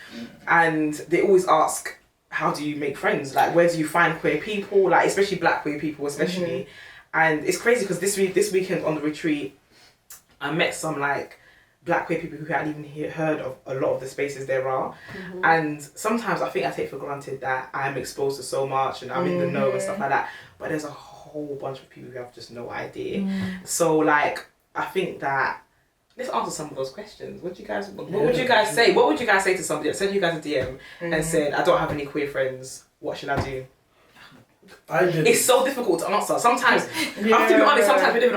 and they always ask, how do you make friends? Like, where do you find queer people? Like, especially black queer people, especially. And it's crazy because this weekend on the retreat, I met some like black queer people who hadn't even heard of a lot of the spaces there are. And sometimes I think I take for granted that I'm exposed to so much and I'm in the know and stuff like that. But there's a whole bunch of people who have just no idea. So like, I think that let's answer some of those questions. What would you guys say? What would you guys say to somebody that sent you guys a DM and said, I don't have any queer friends, what should I do? I did. It's so difficult to answer. Sometimes, I have to be honest, sometimes we don't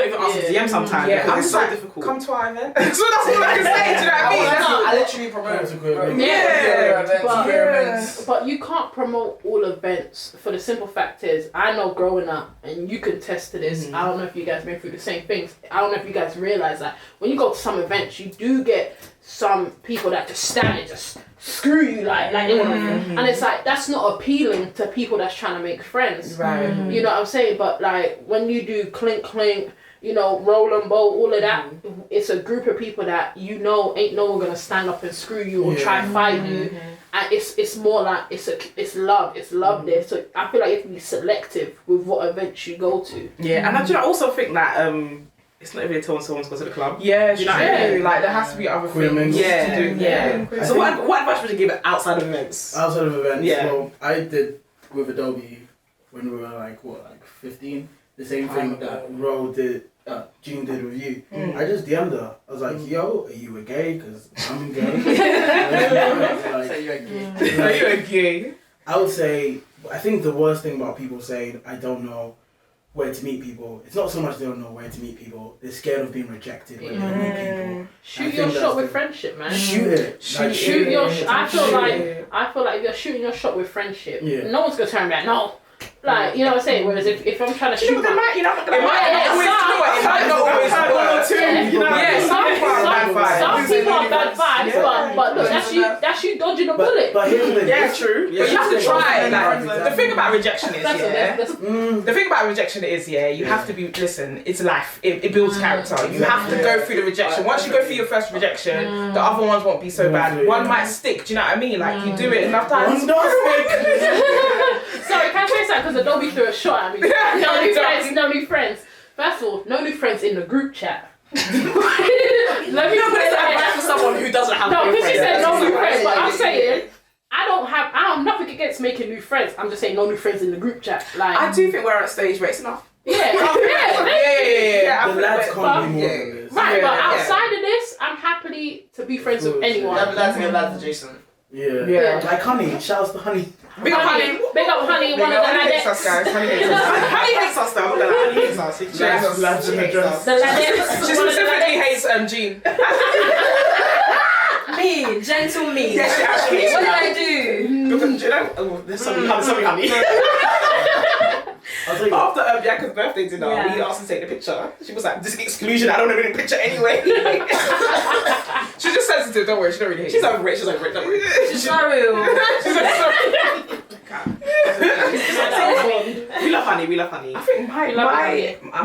even answer DM sometimes Yeah, because I'm it's just so like, difficult. come to our event. So that's all I can say, do you know what I mean? I literally promote That's a good promote- idea. Yeah. events, But- queer events. But you can't promote all events for the simple fact is, I know growing up, and you can test to this, I don't know if you guys been through the same things, I don't know if you guys realize that when you go to some events, you do get some people that just stand and just screw you like they want to, and it's like, that's not appealing to people that's trying to make friends. Right. You know what I'm saying? But like, when you do clink clink, you know, roll and bowl, all of that, it's a group of people that you know ain't no one gonna stand up and screw you or try and fight you. And it's more like it's love there. So I feel like you have to be selective with what events you go to. Yeah, and I also think that it's not even until someone's goes to the club. Yeah, Do you know what I true. mean? Like there has to be other Queer things mingles. Yeah, to do. yeah. So what advice would you give outside of events? Outside of events, Yeah. well, I did with Adobe when we were like 15. The same thing that Ro did, Jean did with you. I just DM'd her. I was like, "Yo, are you a gay? Because I'm gay." Say you're gay. Are you okay? I would say, I think the worst thing about people saying, I don't know where to meet people, it's not so much they don't know where to meet people, they're scared of being rejected when they meet people. Shoot I your think shot that's with the- friendship, man. Shoot it. Like, Shoot your. I feel Shoot like it. if you're shooting your shot with friendship, Yeah. no one's gonna turn back. No, like you know what I'm saying. Whereas if I'm trying to shoot, They might, you know, It might not always, you know what, it might not always One or work. two, you know. Yeah, some people are bad vibes. some people are bad vibes, Yeah. but look, that's you dodging a bullet. But here's the thing. Yeah, true. But you have to try. Like, the thing about rejection is, That's the thing about rejection is, you have to be, listen, it's life. It builds character. You have to go through the rejection. Once you go through your first rejection, the other ones won't be so bad. One might stick, do you know what I mean? Like, you do it enough times. One's not Sorry, can I say something? Because Adobe threw a shot at me. No new friends, no new friends. First of all, no new friends in the group chat. Let me put It's it advice for someone who doesn't have No, new because she friends. said no new Yeah, friends, but yeah, I'm yeah. saying I have nothing against making new friends. I'm just saying no new friends in the group chat. Like I do think we're at a stage where it's enough. yeah. Yeah, The lads can't be more than Yeah. this. Right, Yeah, but yeah. outside of this, I'm happily to be friends with anyone. Lads adjacent. Yeah. Yeah. Like Honey, shouts to Honey. Big up, honey. Big up honey, one of the Honey hates us, ladettes. guys. Honey hates us. Honey hates us though. Honey hates us. She hates us. Lads in the dress. The ladettes. She one of the specifically ladettes. hates Jean. Me, gentle me. Yeah, she actually hates What me. did I do? Because, do you know, oh, there's something, honey. I'll tell you. After Bianca's birthday dinner, Yeah. we asked her to take the picture. She was like, this is exclusion, I don't want to be in the picture anyway. She's just sensitive, don't worry, she don't really hate She's you. over it, don't worry. She's not real. She's like, sorry. We love honey. I think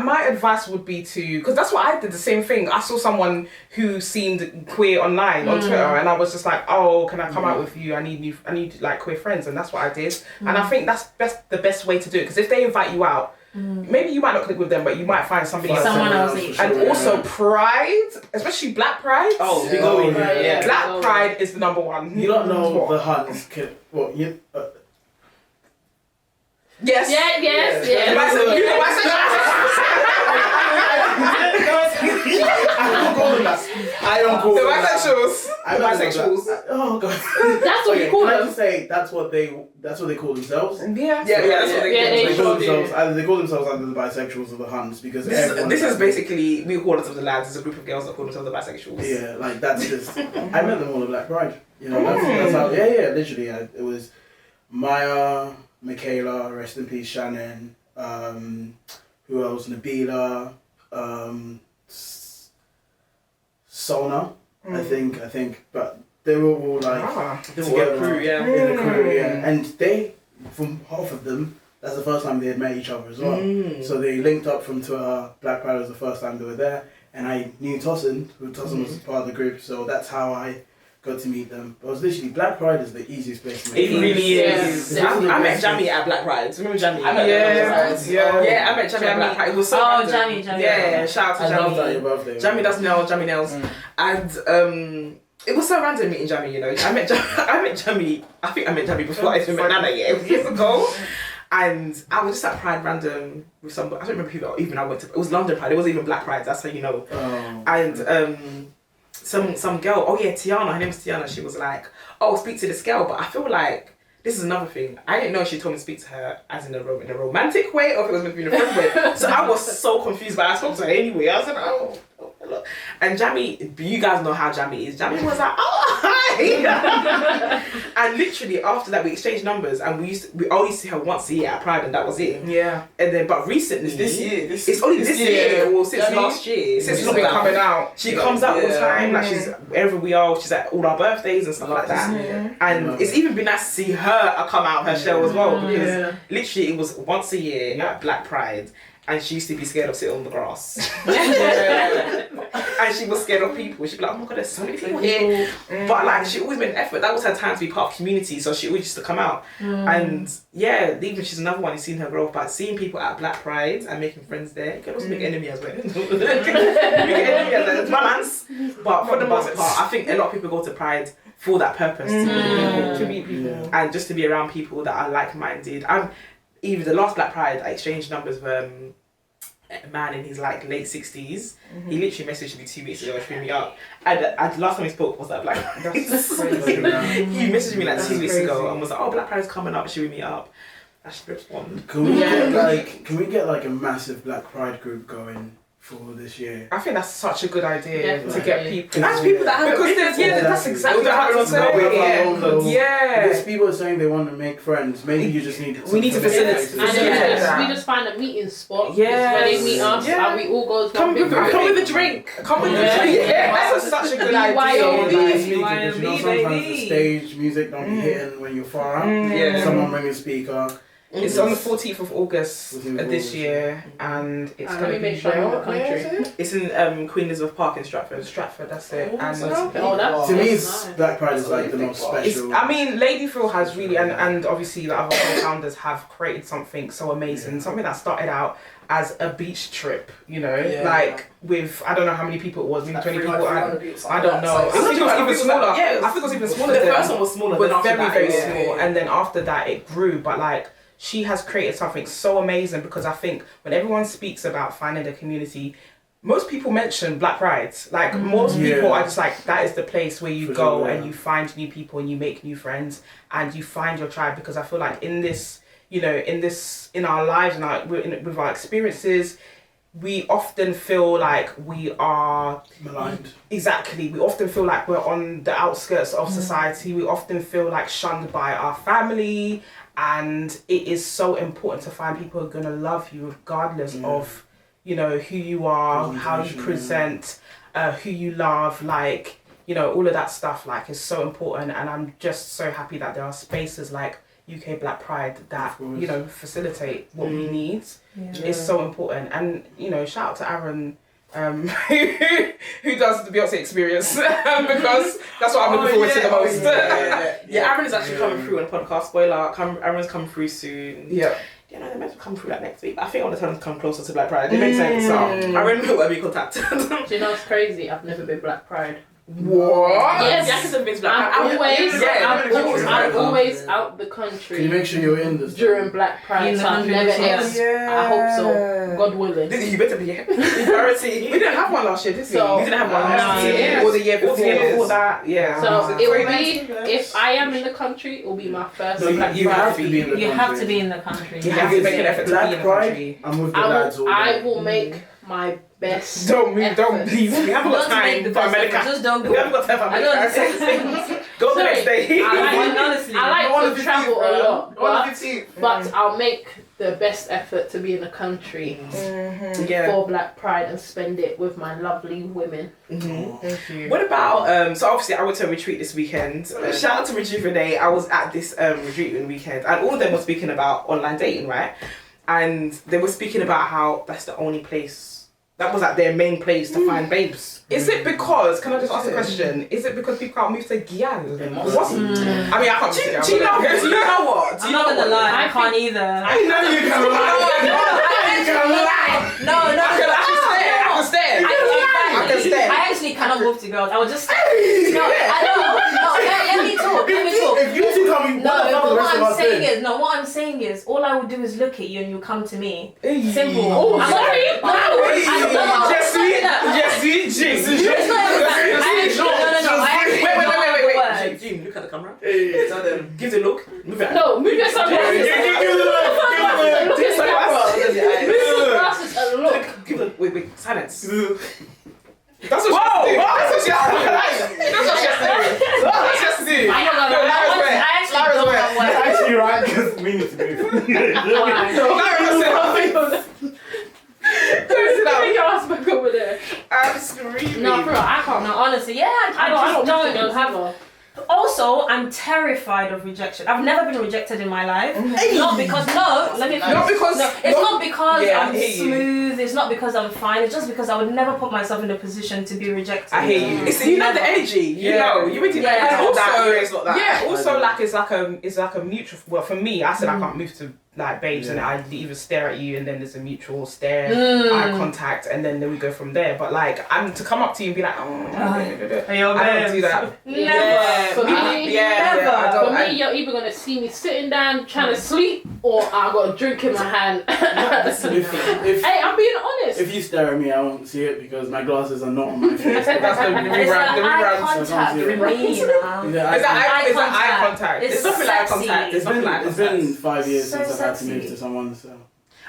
my advice would be to, because that's what I did, the same thing. I saw someone who seemed queer online on Twitter, and I was just like, oh, can I come out with you? I need like queer friends, and that's what I did. And I think that's the best way to do it, because if they invite you out, maybe you might not click with them, but you might find somebody else. Someone else for each. sure, And yeah. also Pride, especially Black Pride. Oh, we Yeah. go in. Yeah. Yeah. Black Pride is the number one. You don't know What? the Huns can. Well, you. Yes. Yeah, yes, Yeah. yes. You know, I don't call them that. I don't call the them that. bisexuals. I The don't know bisexuals. that. Oh god. That's what Okay, you call can I them. just say that's what they call themselves. Yeah. Yeah, that's what Yeah, they They call call it. themselves either they call themselves either the bisexuals or the Huns because This everyone is basically, we call ourselves the lads, it's a group of girls that call themselves the bisexuals. yeah, like that's just. I met them all at Black Pride. You know, that's how. Yeah, literally. It was Maya, Michaela, rest in peace, Shannon. Who else? Nabila, Sona. I think, but they were all like They were together a crew, yeah. in the crew, yeah. And they, from half of them, that's the first time they had met each other as well. So they linked up from Twitter. Black Pride was the first time they were there, and I knew Tossin, who Tossin was part of the group. So that's how I got to meet them. But it was literally Black Pride is the easiest place to meet It really Yes. is. Yeah. I met Jamie at Black Pride. Remember Jamie? I met Yeah, I met Jamie at Black Pride. It was so Oh, random. Jamie. Yeah, shout out to I love Jamie. Your birthday. Jamie does nails, Jamie nails. And it was so random meeting Jamie, you know. I met Jamie, I think I met Jamie before I even met Nana, yeah, it was years ago. And I was just at Pride random with somebody, I don't remember who even I went to, it was London Pride, it wasn't even Black Pride, that's how you know. Oh. And some girl, oh yeah, Tiana, her name's Tiana, she was like, oh, speak to this girl, but I feel like this is another thing. I didn't know she told me to speak to her as in a romantic way or if it was meant to be in a friend way. So I was so confused, but I spoke to her anyway. I was like, oh hello. And Jamie, you guys know how Jamie is. Jamie was like, oh, hi. And literally after that, we exchanged numbers and we only see her once a year at Pride and that was it. Yeah. And then, but recently, it's only this year, well, since last year, since she's been coming out. She comes out all the time, like she's wherever we are, she's at all our birthdays and stuff like that. And it's even been nice to see her come out of her shell as well because literally it was once a year at Black Pride. And she used to be scared of sitting on the grass. And she was scared of people. She'd be like, oh my God, there's so many people here. But like, she always made an effort. That was her time to be part of community. So she always used to come out. And yeah, even she's another one, you've seen her grow up. But seeing people at Black Pride and making friends there, you can also make enemy as well. There's balance. But for the most part, I think a lot of people go to Pride for that purpose. To meet people. And just to be around people that are like-minded. Even the last Black Pride, I exchanged numbers with a man in his like late 60s. He literally messaged me 2 weeks ago to bring me up. And last time we spoke was at Black Pride. That's crazy. He messaged me like 2 weeks ago and was like, oh, Black Pride's coming up, should we meet up? I should respond. Can we get like a massive Black Pride group going for this year? I think that's such a good idea Definitely. to get people. That's people that have because that's exactly what I was saying. Yeah. Because people are saying they want to make friends. Maybe you just need. We need to facilitate. And we just find a meeting spot. Yes. Where they meet us and we all go. Come with a drink. Come with a drink. Yeah, that's such a good idea. Because you know sometimes the stage music don't be hitting when you're far out. Someone bring a speaker. It's on the 14th of August this year, and it's going to be make sure I'm in the country. It's in Queen Elizabeth Park in Stratford. That's it. And to me, it's Black Pride is like the most special. I mean, Lady Phil has really, and obviously the other co-founders have created something so amazing. Something that started out as a beach trip, you know, like with I don't know how many people it was, maybe 20 people. I don't know. I think it was even smaller. I think it was even smaller. The first one was smaller. But very small, and then after that it grew. But like, she has created something so amazing because I think when everyone speaks about finding the community, most people mention Black Pride. Like most people are just like, that is the place where you go and you find new people and you make new friends and you find your tribe. Because I feel like in this, you know, in our lives and with our experiences, we often feel like we are maligned. Exactly. We often feel like we're on the outskirts of society. We often feel like shunned by our family. And it is so important to find people who are going to love you regardless of, you know, who you are, how you present, who you love, like, you know, all of that stuff, like, is so important. And I'm just so happy that there are spaces like UK Black Pride that, you know, facilitate what we need. It's so important. And, you know, shout out to Aaron, who does the Beyonce experience because that's what I'm looking forward to the most. Aaron is actually coming through on a podcast. Spoiler, Aaron's coming through soon. Yeah, they're meant to come through like next week. But I think I want to tell them to come closer to Black Pride. It makes sense. So Aaron will be contacted. Do you know what's crazy? I've never been Black Pride. What? Yes, Jack has been Black I'm always out the country. Can you make sure you're in this during Black Pride? So I've never ever. I hope so. God willing. You better be here. Priority. We didn't have one last year, did we? So, we didn't have one last year. Or the year before that. Yeah. So it will be, if I am in the country, it will be my first Black Pride. You have to be in the country. You have to be in the country. You have to make an effort to be in the country. I'm with the lads all day. I will make my best. Don't please. We haven't got time for America. Just don't go. We haven't got time for America. Go the next day. I like to travel a lot, but but I'll make the best effort to be in the country for Black Pride and spend it with my lovely women. Thank you. What about so obviously I went to a retreat this weekend. Shout out to Rejuvenate. I was at this retreat weekend and all of them were speaking about online dating, right? And they were speaking about how that's the only place, that was like their main place to find babes. Is it because, can I just ask a question? Is it because people can't move to Guyana? I mean, I can't move to Do you know what? I'm not gonna lie, I can't either. I know you can lie. I can stand. I actually cannot move to girls. I would just let me talk. If you two come, what I'm saying is, all I would do is look at you and you come to me. Simple. Oh, I'm sorry. Wait, look at the camera. Give the look. No, Wait, silence. That's what she has to do. That's what she has to do. That's what she has to do. That's what she has to do. I'm not gonna lie. Lara's wet. I actually Lara's don't wet. know what. It's actually right because we need to move. Lara said, Take your ass back over there. I'm screaming. No, bro, I can't. No, honestly, yeah, I I just don't don't have. have. Also, I'm terrified of rejection. I've never been rejected in my life. Not because let me. Not because- No, it's not because Yeah, I I'm hear you. smooth. It's not because I'm fine. It's just because I would never put myself in a position to be rejected. I hear you. It's you know the energy. You Yeah. know. You really know. Yeah. It's And not that. also- It's not that. Yeah, also like it's like a mutual. Well, for me, I said I can't move to like babes, and I either stare at you, and then there's a mutual stare, eye contact, and then we go from there. But like, I'm to come up to you and be like, Are you I don't do that. Never. For me, Never. I don't. For me, you're either gonna see me sitting down trying to sleep, or I got a drink in my hand. If Hey, I'm being honest. if you stare at me, I won't see it because my glasses are not on my face. That's the It's rerun. the The eye reruns. contact Yeah. for me, you know. Yeah, Is that Eye eye contact. contact? It's nothing like sexy. contact. it's been 5 years So since I've had to sexy. move to someone, so.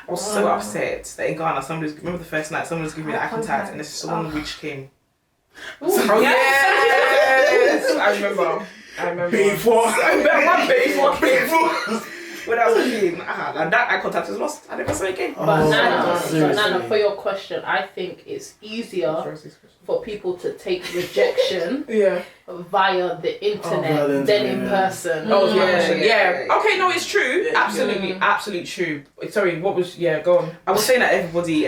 I was so upset that in Ghana, remember the first night, someone was giving me the eye contact, and this one witch came. Oh yes, I remember. Before. When I was a kid, and that eye contact was lost. I never saw it again. But Oh, Nana, seriously. for your question, I think it's easier for people to take rejection Yeah. via the internet via the than internet, in yeah. person. Oh Yeah, yeah. yeah. Okay, no, it's true. Yeah. Absolutely, absolutely true. Sorry, what was? Yeah, go on. I was saying that everybody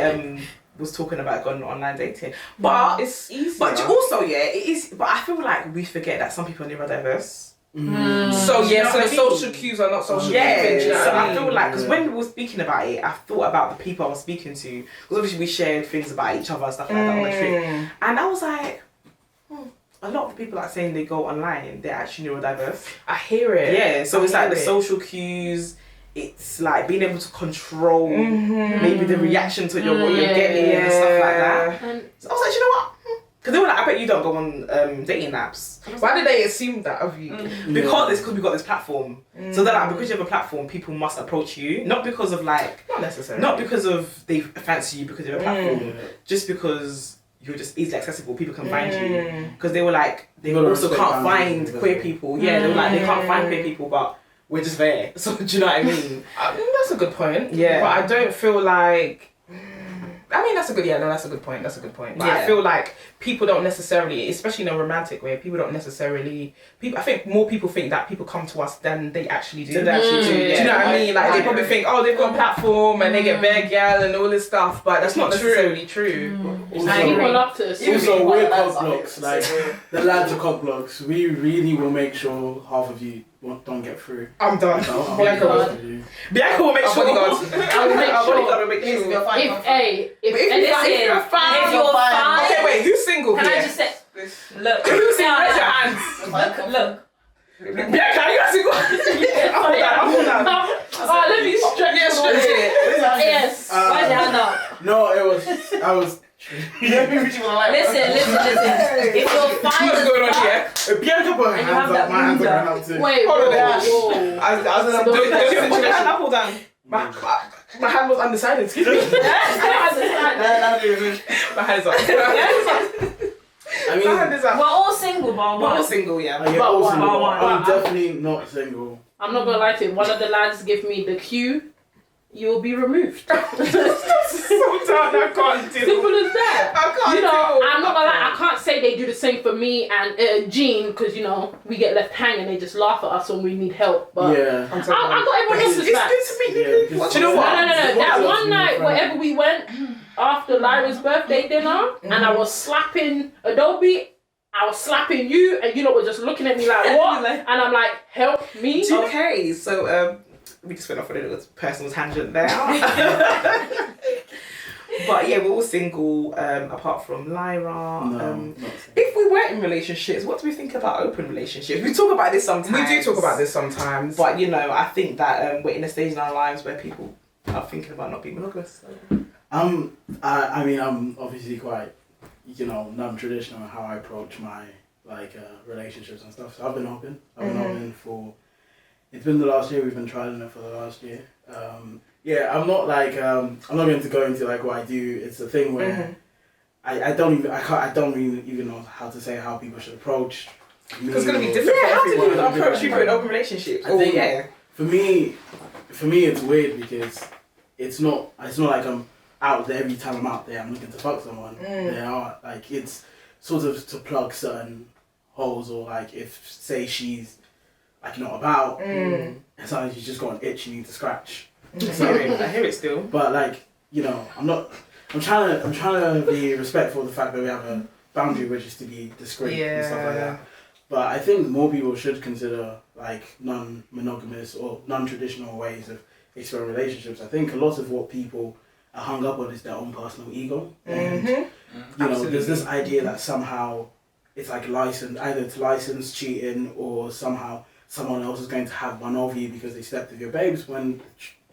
was talking about going online dating, but It's easy. but also it is. But I feel like we forget that some people are neurodiverse. So You yeah, know so what the I mean? social cues are not social Yeah, cues. you know so what I feel like because Yeah. when we were speaking about it, I thought about the people I was speaking to because obviously we shared things about each other and stuff like that on the trip, and I was like, a lot of the people that are saying they go online, they're actually neurodiverse. I hear it. Yeah, so I it's like hear the it. social cues. It's like being able to control maybe the reaction to what you're getting and stuff like that. And So I was like, you know what? Because they were like, I bet you don't go on dating apps. Why did they assume that of you? Because we got this platform. So they're like, because you have a platform, people must approach you. Not because of like, Not necessarily. not because of they fancy you because you have a platform. Yeah. Just because you're just easily accessible, people can find you. Because they were like, they You gotta also respect can't boundaries, find queer yeah. people. Yeah, they were like, they can't find queer people, but we're just there. So do you know what I mean? That's a good point. Yeah. But I don't feel like. I mean, that's a good. Yeah, no, that's a good point. That's a good point. But I Yeah. feel like people don't necessarily, especially in a romantic way, people don't necessarily. I think more people think that people come to us than they actually do. So they actually do, Do you know what I mean? Like they probably think, oh, they've got a platform and they get bare gal and all this stuff, but that's not necessarily true. people love to assume. Also, What we're about cock that? blocks. Like the lads are cock blocks. We really will make sure half of you don't get through. I'm done. I'll Bianca be will. honest with you. Bianca will make Our sure. bodyguards. I will make Our sure. bodyguard will make If sure. you're fine, If if Listen, anything, if you're fine, Okay, wait, who's single can here? I just say, look, Who's single? Raise your look, hands. look. Bianca, are you single? Hold on. oh, let me stretch. Yeah, stretch it. Yes. Where's your hand up? No, I was. Listen. If you're fine What's as going on fuck, here? If Bianca put her And you have hands that up, my hands are loser. going up too. Wait, Hold on whoa, there. whoa. I was Don't- doing this Put your hand situation. up or down. My hand was undecided. Excuse me. My hand's up. I My hand mean, is up. we're all single, but We're all one. single, yeah. I get But all one. single. But one. I'm definitely not single. I'm not gonna lie to you. One of the lads give me the cue. You will be removed. So done. I can't do. Simple as that. I can't You know, do. I'm not gonna lie. I can't say they do the same for me and Jean because you know we get left hanging. They just laugh at us when we need help. But Yeah. I got everyone else's It's back. good to meet Yeah, new because- people. Do you know what? No. That What one else night, do you wherever we went after Lyra's birthday dinner, and I was slapping Adobe. I was slapping you, and you lot were just looking at me like, what? And I'm like, help me. Okay, so we just went off on a little personal tangent there. But yeah, we're all single, apart from Lyra. No, Um, not single. if we were in relationships, what do we think about open relationships? We talk about this sometimes. We do talk about this sometimes. But you know, I think that we're in a stage in our lives where people are thinking about not being monogamous. I mean, I'm obviously quite, non-traditional in how I approach my relationships and stuff. So I've been open. I've been open for. It's been the last year. We've been trialing it for the last year. Yeah, I'm not like I'm not going to go into like what I do. It's a thing where I don't even know how to say how people should approach me. Because it's gonna be different. Yeah, how do you approach people in open relationships? I think for me it's weird because it's not like I'm out there every time I'm out there. I'm looking to fuck someone. They are like it's sort of to plug certain holes or like if say she's like not about, and sometimes you just got an itch you need to scratch. So, I hear it still. But like, you know, I'm trying to be respectful of the fact that we have a boundary which is to be discreet and stuff like that. But I think more people should consider like non-monogamous or non-traditional ways of exploring relationships. I think a lot of what people are hung up on is their own personal ego. And you know, there's this idea that somehow it's like either to license cheating or somehow someone else is going to have one over you because they slept with your babes, when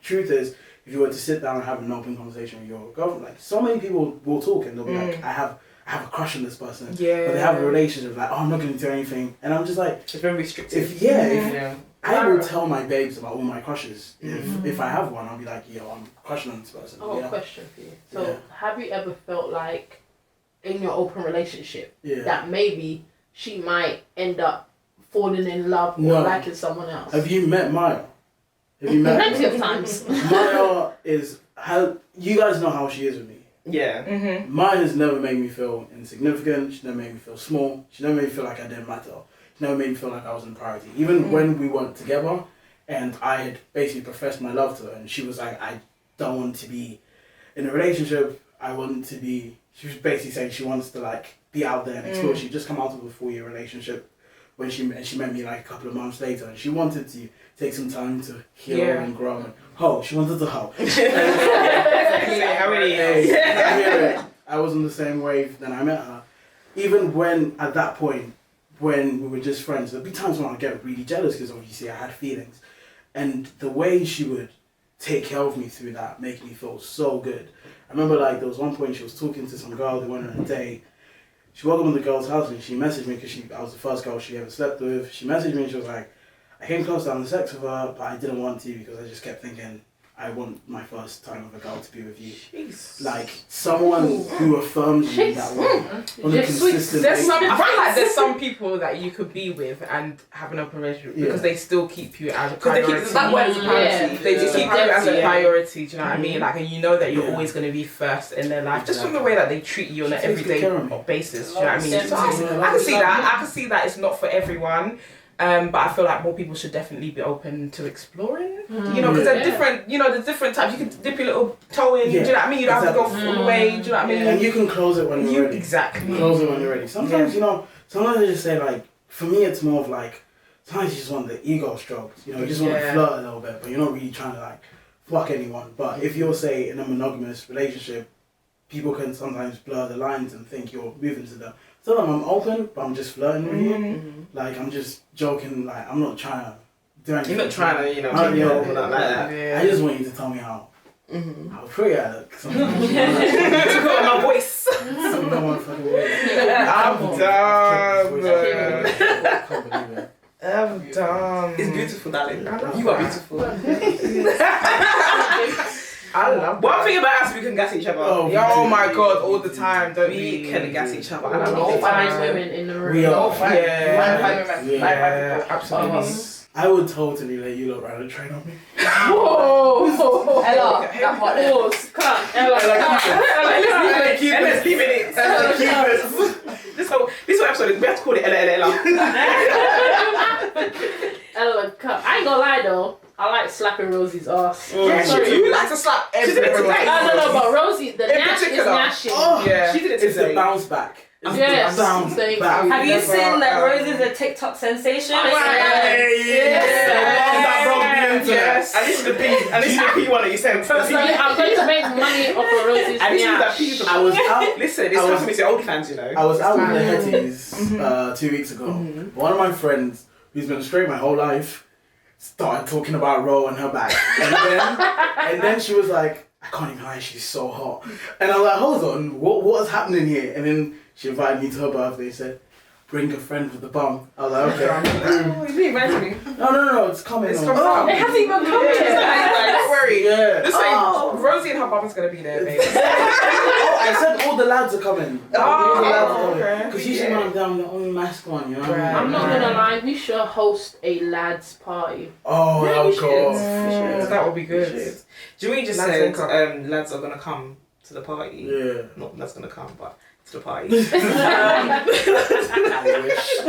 truth is, if you were to sit down and have an open conversation with your girlfriend, like so many people will talk and they'll be like, I have a crush on this person, but they have a relationship like, oh, I'm not going to do anything, and I'm just like, it's very restrictive. If I will tell my babes about all my crushes. If I have one, I'll be like, yo, I'm crushing on this person. I have a question for you. So, have you ever felt like in your open relationship that maybe she might end up falling in love or liking someone else? Have you met Maya? Have you met plenty of times? Maya is how you guys know how she is with me. Yeah. Maya has never made me feel insignificant. She never made me feel small. She never made me feel like I didn't matter. She never made me feel like I wasn't a priority. Even when we weren't together, and I had basically professed my love to her, and she was like, I don't want to be in a relationship. I want to be. She was basically saying she wants to like be out there and explore. She'd just come out of a 4-year relationship when she met me like a couple of months later, and she wanted to take some time to heal and grow and she wanted to hoe. I was on the same wave then I met her. Even when at that point when we were just friends, there'd be times when I'd get really jealous because obviously I had feelings, and the way she would take care of me through that made me feel so good. I remember like there was one point she was talking to some girl, they went on a date. She walked up in the girl's house and she messaged me because I was the first girl she ever slept with. She messaged me and she was like, I came close to having sex with her, but I didn't want to because I just kept thinking, I want my first time with a girl to be with you. Jeez. Like someone who affirms you that way on a consistent basis. I feel like there's some people that you could be with and have an open relationship because they still keep you as a priority. They just keep you as a priority. Do you know what I mean? Like, and you know that you're always going to be first in their life, just from the way that they treat you on an everyday basis. Do you know what I mean? So I can see that. I can see that it's not for everyone. But I feel like more people should definitely be open to exploring, you know, because they're different, you know, there's different types. You can dip your little toe in, do you know what I mean? You don't have to go all the way, do you know what I mean? And you can close it when you're ready. Exactly. Close it when you're ready. Sometimes, you know, sometimes I just say like, for me it's more of like, sometimes you just want the ego strokes, you know, you just want to flirt a little bit, but you're not really trying to like, fuck anyone. But if you're, say, in a monogamous relationship, people can sometimes blur the lines and think you're moving to them. So I'm open, but I'm just flirting with you. Like, I'm just joking, like, I'm not trying to do anything. You're not trying to, you know, take you over like that. Yeah. I just want you to tell me how pretty I look. Sometimes. To go on my voice. I'm done. I'm done. It's beautiful, darling. You are beautiful. I love one thing about us, we can gas each other. Oh my god, all the time. Don't we can gas each other. I love all 5 women in the room. We are. Absolutely. I would totally let you look around and train on me. Whoa! Ella, that one. Come. Ella, let's leave it. This whole episode, we have to call it Ella. Ella, come. I ain't gonna lie though. I like slapping Rosie's ass. You like to slap everyone. No, but Rosie, the Nash is gnashing. She did it today. It's the bounce back. Yes, thank you. Have you seen that Rose is a TikTok sensation? Yes. And this is the P one that you sent. I'm going to make money off of Rosie's Nash. I was out. Listen, it's something to old fans, you know. I was out with the Hetties 2 weeks ago. One of my friends, who's been straight my whole life, started talking about Ro and her back. And then she was like, I can't even lie, she's so hot. And I was like, hold on, what is happening here? And then she invited me to her birthday and said, bring a friend with the bum. I was like, okay. Oh, you didn't imagine me. No, it's coming. It's on. coming out. It hasn't even come Yeah, yet. don't worry. Yeah. Just say Rosie and her mum's gonna be there, baby. Oh, I said all the lads are coming. All the lads are coming. okay. Because usually when I'm down, I'm the only mask one, you know? Right. I'm not gonna lie, we should host a lads party. Oh, Yeah, that we would go off. should. That would be good. We should. Joey just Lads said will come. lads are gonna come to the party. Yeah. Not lads gonna come, but to the party. I wish.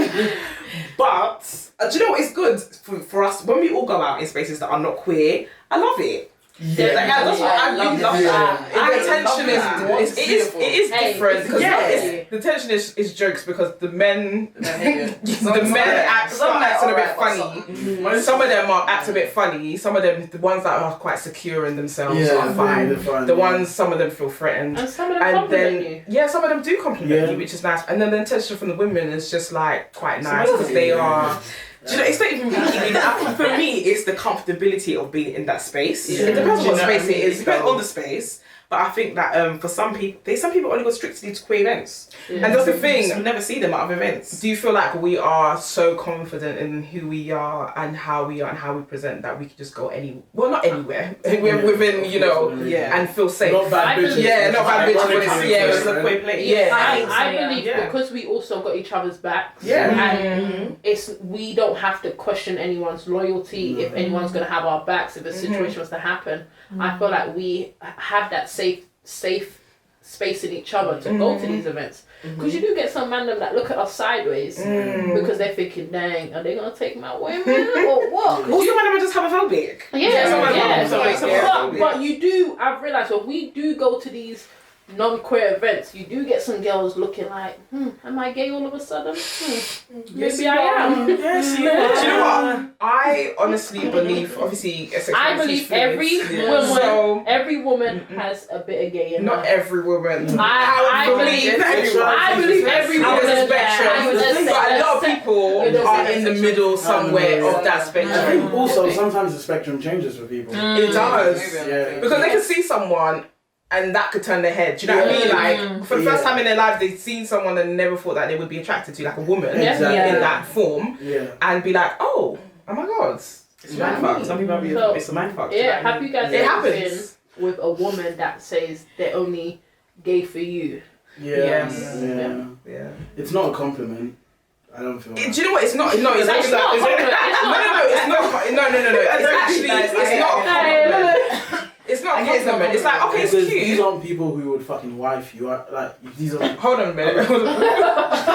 But do you know what is good for us when we all go out in spaces that are not queer? I love it. Yeah. That's what I love that. that. The I tension love that. is it is Hey, different because yeah. the tension is jokes because the men The men start acting a bit funny. Mm-hmm. Some of them are act a bit funny. Some of them, the ones that are quite secure in themselves, Yeah, are fine. they're fine, The yeah. ones, some of them feel threatened. And some of them And compliment then, you. yeah, some of them do compliment Yeah. you, which is nice. And then the intention from the women is just like quite So nice because lovely. they are. Do you know, it's not even really, for me, it's the comfortability of being in that space. Yeah. It depends Do on you what know space what I it mean? is. It depends on the space. But I think that for some people only go strictly to queer events. And that's the You thing. never see them at other events. Do you feel like we are so confident in who we are and how we are and how we present that we can just go not anywhere. We're within, you know, Yeah. and feel safe. Not bad I bitches. Yeah, not bad bitches, but it's- Ironically, yeah, It's it's a queer place. Yeah. I Yeah. believe Yeah. because we also got each other's backs. Yeah. And we don't have to question anyone's loyalty if anyone's gonna have our backs if a situation was to happen. I feel like we have that safe space in each other to go to these events. Because you do get some random that look at us sideways because they're thinking, dang, are they gonna take my women or what? 'Cause Also, some of them are just homophobic. But you do, I've realised when we do go to these non-queer events, you do get some girls looking like, am I gay all of a sudden? Maybe I am. Yes, you Do you know are. what? I honestly believe, obviously, I believe every woman, So, every woman has a bit of gay in not her. every woman. I believe every on woman. the spectrum. I would just say But a lot of people You don't are say in the that. middle somewhere Yeah. of that I spectrum. think also sometimes the spectrum changes for people. It does. Yeah. Because they can see someone and that could turn their head. Do you know what I mean? Like, for the first time in their lives, they've seen someone and never thought that they would be attracted to, like a woman Exactly. in that form, Yeah. and be like, oh my god. It's a mindfuck. Some people have So, it's a mindfuck. Yeah, have you guys It ever been happens. with a woman that says they're only gay for you? Yeah. Yes. Yeah. Yeah. It's not a compliment. I don't feel Do that. you know what? It's not. No, it's It's actually. not a It's not. compliment. It's not. No, it's not. No. It's actually. It's not a compliment. It's not a compliment. It's like, okay, it's Because these cute. aren't people who would fucking wife you. Like these are. Hold on a minute. Hold on.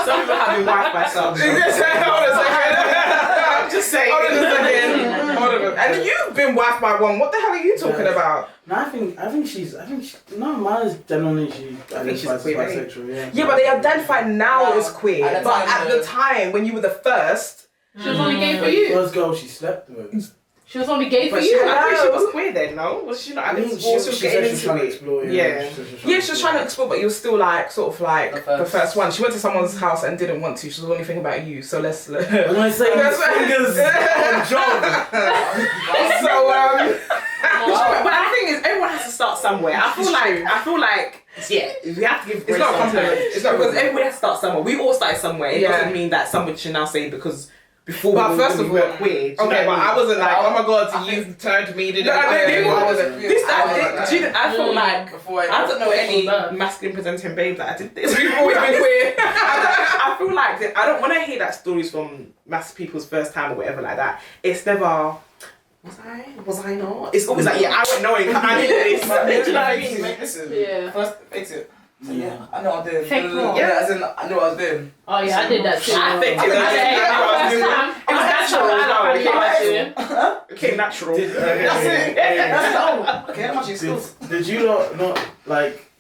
Some people have been wifed by some. Hold on a second. I'm just saying. Hold on a second. Hold on. And you've been wifed by one. What the hell are you talking about? No, I think she's. No, mine is genuinely she think she's identifies as queer, right? bisexual. Yeah. Yeah, but they identify now No, as queer. at the But time, at the time when you were the first, She was only gay for The you. first girl she slept with. She was only gay for But she, you. I think she was queer then, no? Was she not? I think she was said getting she was trying into to it. explore. Yeah. yeah, she was trying to explore, but you were still like sort of like The the first. first one. She went to someone's house and didn't want to. She was only thinking about you. So let's. When I say That's right. fingers on job. But the thing is, everyone has to start somewhere. I feel like, yeah, we have to give. It's not a compliment. It's not because because everybody has to start somewhere. We all started somewhere. It Yeah. doesn't mean that somebody should now say because before. But we first were of queer. all- Do you know okay, but what I wasn't like, oh my god, I you turned me to No, I wasn't. I felt like Before I don't know any birth. masculine presenting babes that I did this. We've always been queer. I feel like that I don't when I hear that stories from mass people's first time or whatever like that, it's never was I not? It's always like, yeah, I went knowing I did this. Do you know what I mean? Listen, Yeah. first, fix it. Yeah, I know what I'm doing. Fake what? Yeah, as in, I know what I was doing. Oh yeah, I did that too. I think It was natural. It came natural. That's it. That's all. Okay, how much you skills? Did you not like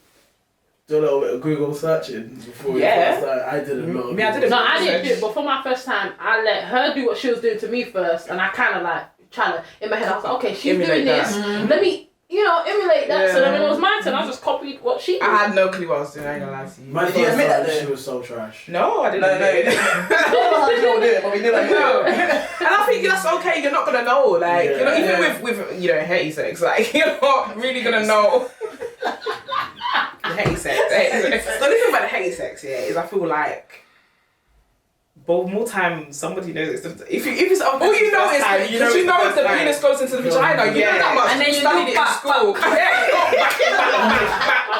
do a little bit of Google searching before you Yeah. first started? I did a lot. Of Me, I did a No, I didn't do it. But for my first time, I let her do what she was doing to me first, and I kind of like trying to in my head. I was like, okay, she's Emulate doing this. Let me, emulate that. So then when it was my turn, I just copied what she did. I had no clue what I was doing. I ain't gonna lie to you. My Did you first admit that time, then? she was so trash. No, I didn't. No, you didn't. I don't know how you do it, but we did like No, and I think that's okay. You're not gonna know, like Yeah. you know, even Yeah. with hetty sex, like you're not really gonna know. The hate sex. The only thing about the hate sex, yeah, is I feel like But more time, somebody knows it's if it's All you know is because you know if the penis goes into the vagina, you know that much. And then you studied look it in back. school. I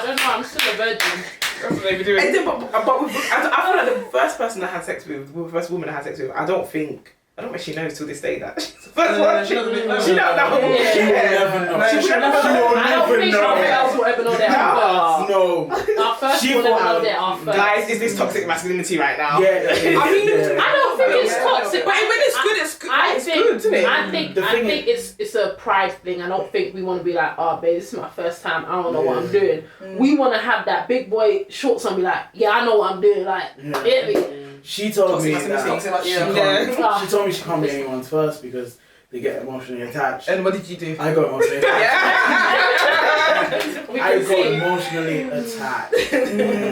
don't know. I'm still a virgin. That's what they be doing. And then, but I feel like the first person I had sex with, the first woman I had sex with, I don't think she knows till this day that she's the first one. She don't know. She will never know. She will never I don't think our girls will ever know that. No. Our first She will never thought know that. Our first. Guys, is this toxic masculinity right now? Yeah. I mean, I don't think it's toxic. But when it's good, it's good. I It's think, good, isn't it? I think it's a pride thing. I don't think we want to be like, oh, babe, this is my first time. I don't know what I'm doing. We want to have that big boy shorts on, be like, yeah, I know what I'm doing. Like, get me. She told me Toxic that masculinity. she told me she can't be anyone's first because they get emotionally attached. And what did you do? I got emotionally attached. We I can got see emotionally attached.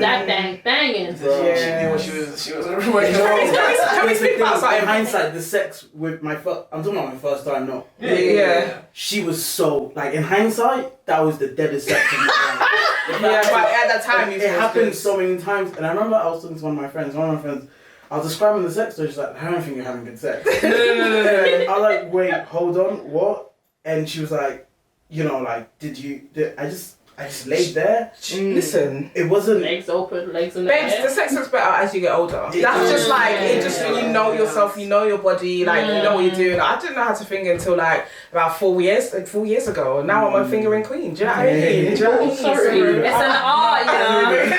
that banging. Bro. She knew what she was. Can we speak about In something? hindsight, the sex with my first, I'm talking about my first time, no. Yeah. She was so, like, in hindsight, that was the deadest sex of my life. Yeah, but at that time, It happened so many times, and I remember I was talking to one of my friends, I was describing the sex, so she's like, I don't think you're having good sex. No. I was like, wait, hold on, what? And she was like, you know, like, I just laid there. Listen, It wasn't, Legs open, legs in the babes, air. the sex gets better as you get older. That's just like, it just when you know yourself, you know your body, like, you know what you're doing. I didn't know how to finger until like about 4 years ago. Now I'm a fingering queen. Do you know what I mean? Do you know what I mean? Sorry. It's an art, you know. It's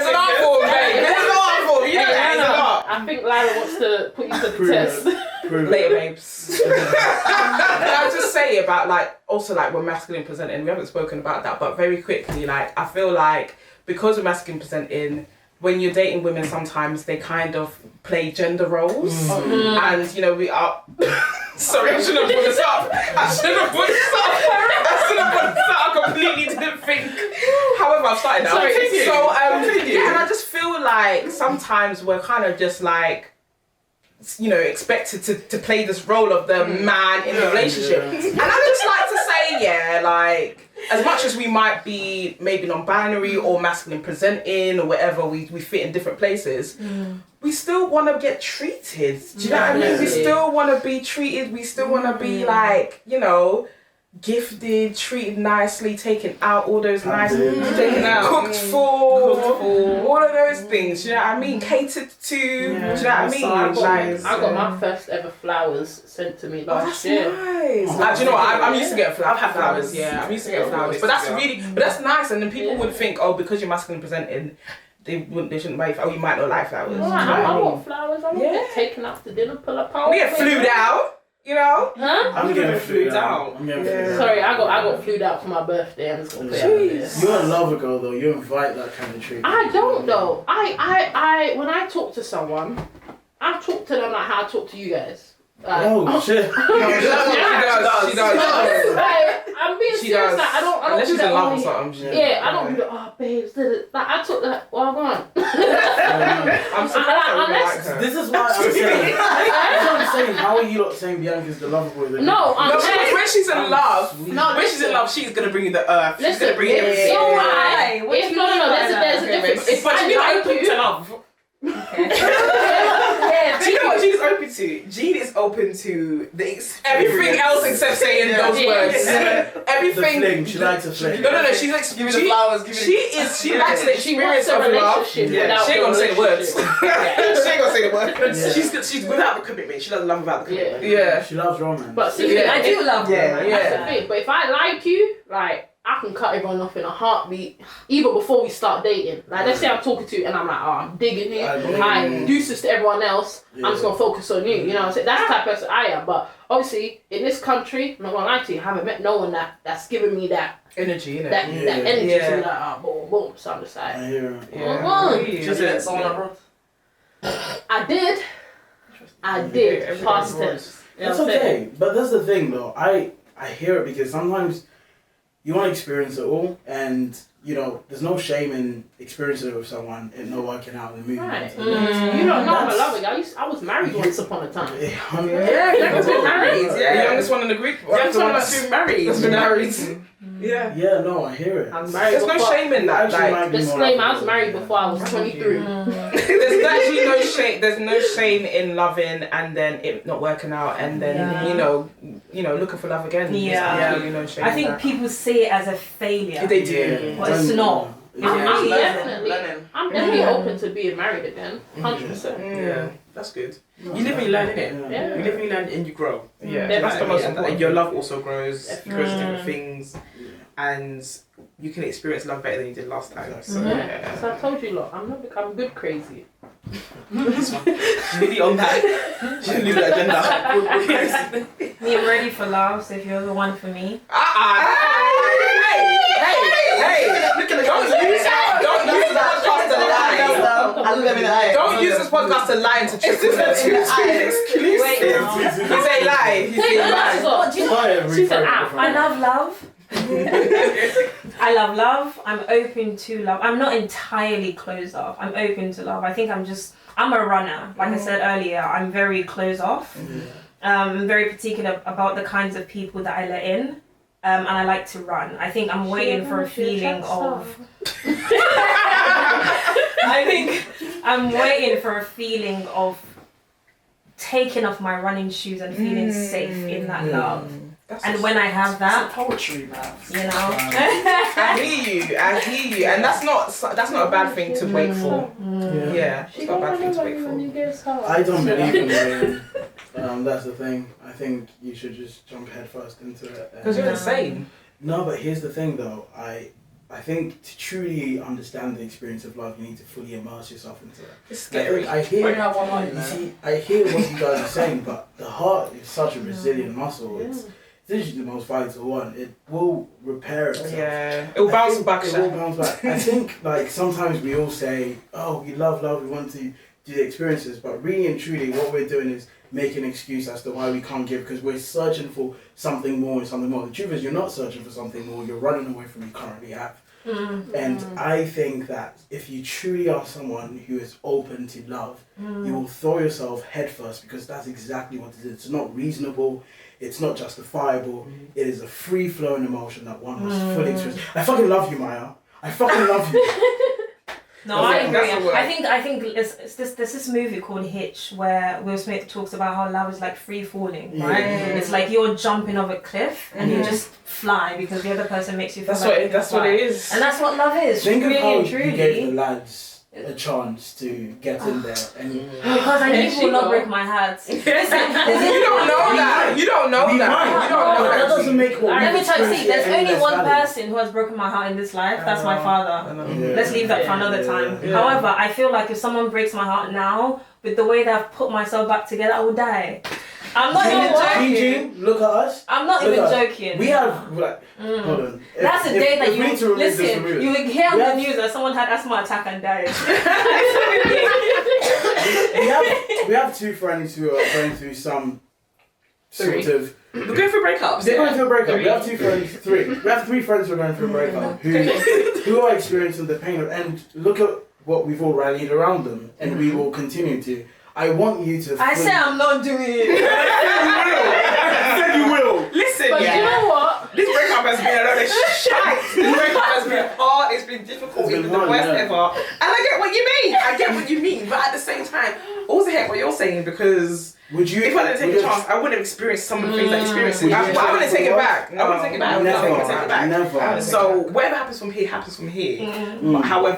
an art form, babe. It's an art form. You know that. It's an art. I think Lyra wants to put you to the Prove test. Later, babes. I just say about like also like we're masculine presenting. We haven't spoken about that, but very quickly, like I feel like because we're masculine presenting, when you're dating women, sometimes they kind of play gender roles, and you know we are. Sorry, I shouldn't have put this up. I completely didn't think. However, I've started now. Yeah, and I just feel like sometimes we're kind of just like, you know, expected to play this role of the man in the relationship. And I just like to say, yeah, like, as much as we might be maybe non-binary or masculine presenting or whatever, we fit in different places, we still want to get treated. Do you know what I mean? We still want to be treated. We still want to be like, you know, gifted, treated nicely, taken out, all those nice, taken out, cooked for, all of those things. Do you know what I mean? Catered to. Do you know what I mean? I got my first ever flowers sent to me last year. Nice. Like, do you know what? I'm used to getting flowers. I've had flowers. Yeah, I'm used to getting flowers. But that's nice. And then people would think, oh, because you're masculine presenting, they shouldn't buy you. Oh, you might not like flowers. I want flowers. I don't get taken out to dinner, pull up. We get flued out. You know? Huh? I'm getting flued out. Sorry, I got flued out for my birthday. I'm just gonna put it out there. You're a lover girl though. You invite that kind of treatment. I don't though. I when I talk to someone, I talk to them like how I talk to you guys. Like, shit. She does. Like, I'm being serious. Like, I don't Unless do she's that in love or only- something. Yeah, I don't do that. Oh, babes, like I took that. Well, I'm on. I'm surprised I really like her. This is why I'm saying. That's what I'm saying. How are you not saying Bianca's the lover boy? No, I'm No, when she's in love, No, When she's in love, she's gonna bring you the earth. She's Listen, gonna bring you everything. so Why? What do you no, mean by there's that? a difference. If But I you mean like open you, to love. yeah, Do you know what Jean is open to? Jean is open to the experience. everything else except saying those words. The Everything. fling. She likes a fling. No. She's like, Give me the flowers. she likes the she wants experience a of love. relationship Yeah, without she ain't gonna say the words. She ain't gonna say the word. Yeah. She's without the commitment. She doesn't love without the commitment. Yeah. She loves romance. But see, Yeah. I do love Yeah, them. that's the thing. But if I like you, like I can cut everyone off in a heartbeat, even before we start dating. Like let's say I'm talking to you and I'm like, oh, I'm digging you. I deuces to everyone else. I'm just gonna focus on you. You know what I'm saying? That's the type of person I am. But obviously, in this country, I'm not gonna lie to you, I haven't met no one that's giving me that Energy, innit? that energy to be like, oh, boom, boom. So I'm just like, I hear her. Yeah. She said someone abroad. I did. Everything Past was. tense. You know That's what I'm saying? okay. But that's the thing though. I hear it because sometimes you want to experience it all, and you know, there's no shame in experiencing it with someone and not working out in the movie. Right. You don't know I'm a lover. I was married once upon a time. Yeah, Bianca's been married. Yeah, the youngest one in the group. Youngest one of us been married. That's been married. Yeah. Yeah, no, I hear it. I'm married. There's no before- shame in that. Actually, Like, might be more Disclaimer, I was ethical, married yeah. before I was 23. there's actually no shame. There's no shame in loving and then it not working out and then Yeah. you know, looking for love again. Yeah. There's absolutely no shame. I in think that. people see it as a failure. They do. But it's not. I'm Yeah. definitely, Learning. I'm definitely open to being married again. 100%. Yeah, that's good. You live and you learn, innit? Yeah. You live and you learn and you grow. Yeah, Yeah, that's the most and important. your love also grows. You grow to different Mm. things, and you can experience love better than you did last time. So Yeah. So I told you, look, I'm good crazy. really on that, you leave the agenda. Me, I'm ready for love, so if you're the one for me. Hey! Don't use this podcast to lie. I look them in the eye. Don't use this podcast to lie and to trick women. Wait, no. He's a lie. He's a lie. What do you know? She's an app. I love love. I love love. I'm open to love. I'm not entirely closed off. I'm open to love. I think I'm a runner. Like I said earlier, I'm very closed off. I'm very particular about the kinds of people that I let in. And I like to run. I think I'm waiting for a feeling of... I think I'm waiting for a feeling of taking off my running shoes and feeling safe in that love. And when I have that, Poetry, man. you know, I hear you, and that's not a bad thing to wait for. Yeah, it's not a bad thing to wait for. I don't believe in waiting. That's the thing. I think you should just jump headfirst into it. Because you're insane. No, but here's the thing though. I think to truly understand the experience of love, you need to fully immerse yourself into it. It's scary. I hear. Bring out one line, You man. see, I hear what you guys are saying, but the heart is such a resilient muscle. It's literally the most vital one. It will repair itself. Yeah, it will bounce back. It will bounce back. I think like sometimes we all say, "Oh, we love love. We want to do the experiences," but really and truly, what we're doing is make an excuse as to why we can't give because we're searching for something more and something more. The truth is, you're not searching for something more. You're running away from what you currently have. And I think that if you truly are someone who is open to love, you will throw yourself headfirst because that's exactly what it is. It's not reasonable. It's not justifiable. It is a free-flowing emotion that one must fully experience. I fucking love you, Maya. I fucking love you. no, I That's agree. the word. I think there's this movie called Hitch where Will Smith talks about how love is like free falling, right? Yeah. It's like you're jumping off a cliff and you just fly because the other person makes you feel That's like what you it, can that's what fly. it is. And that's what love is, Think really of how and you gave the truly. lads a chance to get in there. And Because I need to not break my heart. You don't know that. You don't know We that. might. You don't know That that. doesn't make what Let we've me tell you, see, experienced there's any only less one valid. person who has broken my heart in this life. That's my father. Yeah. Let's leave that for another time. Yeah. However, I feel like if someone breaks my heart now, with the way that I've put myself back together, I will die. I'm not even joking. Jean, look at us. I'm not Look even at us. joking. We have like, hold on. That's the day that if we need to you remove this, listen. remove it. You will hear on We the have- news that someone had asthma attack and died. we have two friends who are going through some sort of. We're going through breakups. They're going through a breakup. We have two friends, three. We have three friends who are going through a breakup who are experiencing the pain of. And look at what we've all rallied around them, and we will continue to. I want you to. I say I'm not doing it. I said you will. Listen, But you know what? this breakup has been a lot of shite. This breakup has been hard. It's been difficult. It's been It's been the hard, worst yeah. ever. And I get what you mean. I get what you mean. But at the same time, also hear what you're saying because Would you? if I didn't take would a you- chance, I wouldn't have experienced some of the things I experienced. Would you I try wouldn't to take it work? back. I wouldn't take it back. I Never. wouldn't take it back. Never. So whatever happens from here happens from here. However,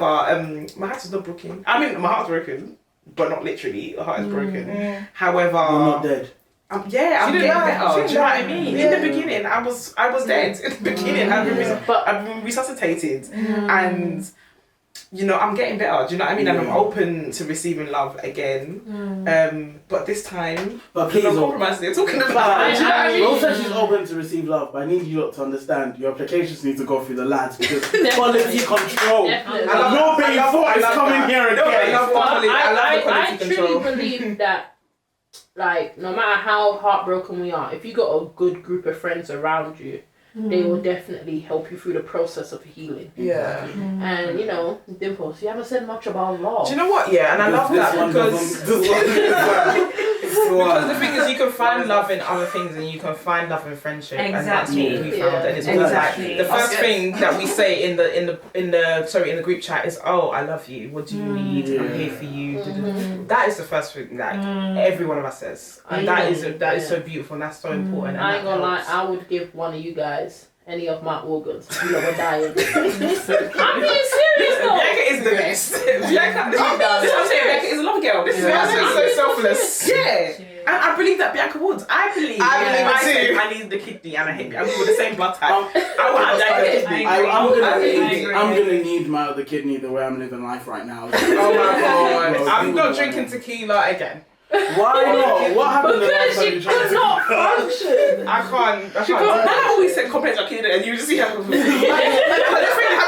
my heart is not broken. I mean, my heart's broken, but not literally. The heart is broken. However, You're not dead. I'm She getting didn't lie. better. She Do you know what I didn't mean? lie. In the beginning, I was dead. In the beginning, I've been resuscitated, and you know, I'm getting better. Do you know what I mean? And I'm open to receiving love again. But this time, But please please, no compromise. They're talking about. Do you know what I mean? Rose said she's open to receive love, but I need you lot to understand your applications need to go through the lads because quality control. Definitely. I love- No I being love- thought I is love coming that. here No, I again. love quality. I love the quality I control. truly believe that, like, no matter how heartbroken we are, if you got a good group of friends around you, they will definitely help you through the process of healing. Yeah. And Dimples, you haven't said much about love. Do you know what? Yeah, and I love that because Because the thing is, you can find love in other things, and you can find love in friendship, and that's what Exactly. we found. And it's all Exactly. like the first thing that we say in the group chat is, "Oh, I love you. What do you need? I'm here for you." That is the first thing that every one of us says, and that is so beautiful, and that's so important. And I ain't that gonna lie, helps. I would give one of you guys any of my organs. You know, we're dying. I'm being serious though. Bianca is the best. Bianca, this is what I'm saying. Bianca is a love girl. This is what I'm saying. so selfless. Yeah. And I believe that Bianca would. I believe it too. I need the kidney and I hate Bianca with the same blood type. I will have Bianca's kidney. I'm gonna need my other kidney the way I'm living life right now. Oh my god! Bro, I'm people not are drinking tequila again. Why not? What happened the last Because time she you tried could to not function. I can't. I always said compliment your kidney and you just see how. Have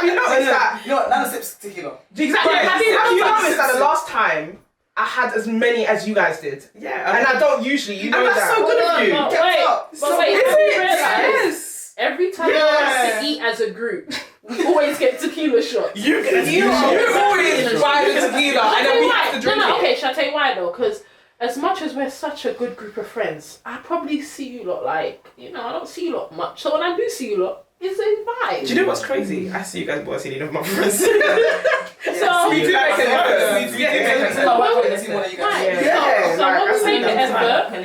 you noticed that? You know what? Nana sips tequila. Exactly. Yeah, Have you noticed that the sip. last time I had as many as you guys did? Yeah. And I don't usually. You know And that's that. so good of you. But Kept wait, up. but wait, Is have you it? realised Yes. every time we Yeah. want to eat as a group, we always get tequila shots. You get You always buy the tequila and then we have to drink no, it. okay, shall I tell you why though? Because as much as we're such a good group of friends, I probably see you lot like, I don't see you lot much. So when I do see you lot, it's a vibe. Do you know what's crazy? I see you guys boys seeing enough of my friends. So, We do make an effort. We do make an effort. So when we- See one of you guys. right, Yeah. so when we make an effort, when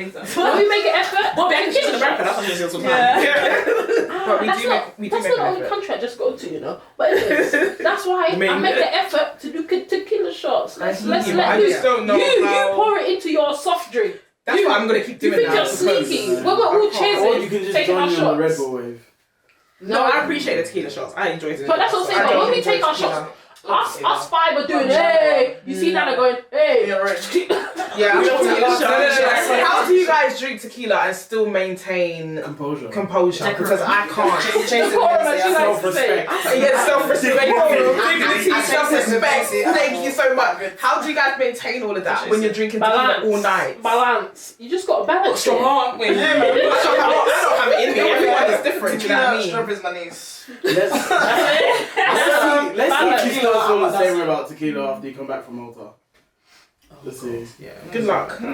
we make an effort, Well, then Bianca's just tequila a rapper. shots. That's what I'm saying. But we That's do not, make that's an not the only effort. country I just go to, But anyways, that's why I Main- make the effort to do tequila shots. Let's I let just don't know you how. pour it into your soft drink. That's what I'm gonna keep You doing think now. you're because- sneaky? When we're all Or you chasing, can just taking our join me on the Red shots. Bull wave. No, I appreciate the tequila shots. I enjoy it. But that's what I'm saying. I But don't when we enjoy take our tequila. shots, us five are doing, hey, you see that? They're going, hey. Yeah, right. Yeah. We don't take a shot. How do you guys drink tequila and still maintain Composure. composure? Because I can't. Self-respect. Yeah, self-respect, dignity, I self-respect. see. Thank you so much. How do you guys maintain all of that when you're drinking tequila all night? Balance. You just got to balance Strong it. heart. Wait, I don't have it in me. Everyone is different. Do you know what I mean? Strap is my niece. Let's Balance. see if you still feel the same about tequila after you come back from Malta. Let's see. Yeah. Good luck. I'm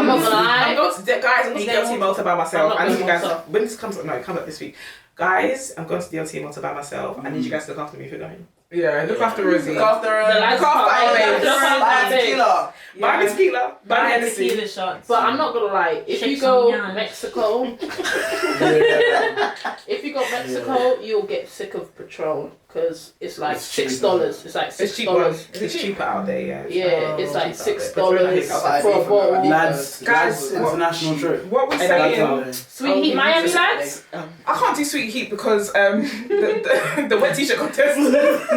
not gonna I'm lie. going to guys. I'm going to DLT Malta by myself. I'm not I need you going guys. Malta. When this comes up, no, it comes up this week. Guys, I'm going to DLT Malta by myself. I need you guys to look after me if you're going. Yeah, look after Rosie. Look after The lights Look after are Amy. on. Just buy after Amy. tequila. Buy me tequila. Buy me Hennessy. tequila shots. But I'm not gonna lie. If Shake you some go yams. Mexico, Yeah. if you go Mexico, you'll get sick of Patron because it's like It's cheap, $6. It's like It's cheap, $6. It's cheaper out there, yeah. Yeah, it's like cheap out there. $6 Patron, I think, for outside a bottle. Lads, Guys, international trip. What we And Lads saying? out there. Sweet Heat Miami lads. I can't do sweet heat because the wet t-shirt contest.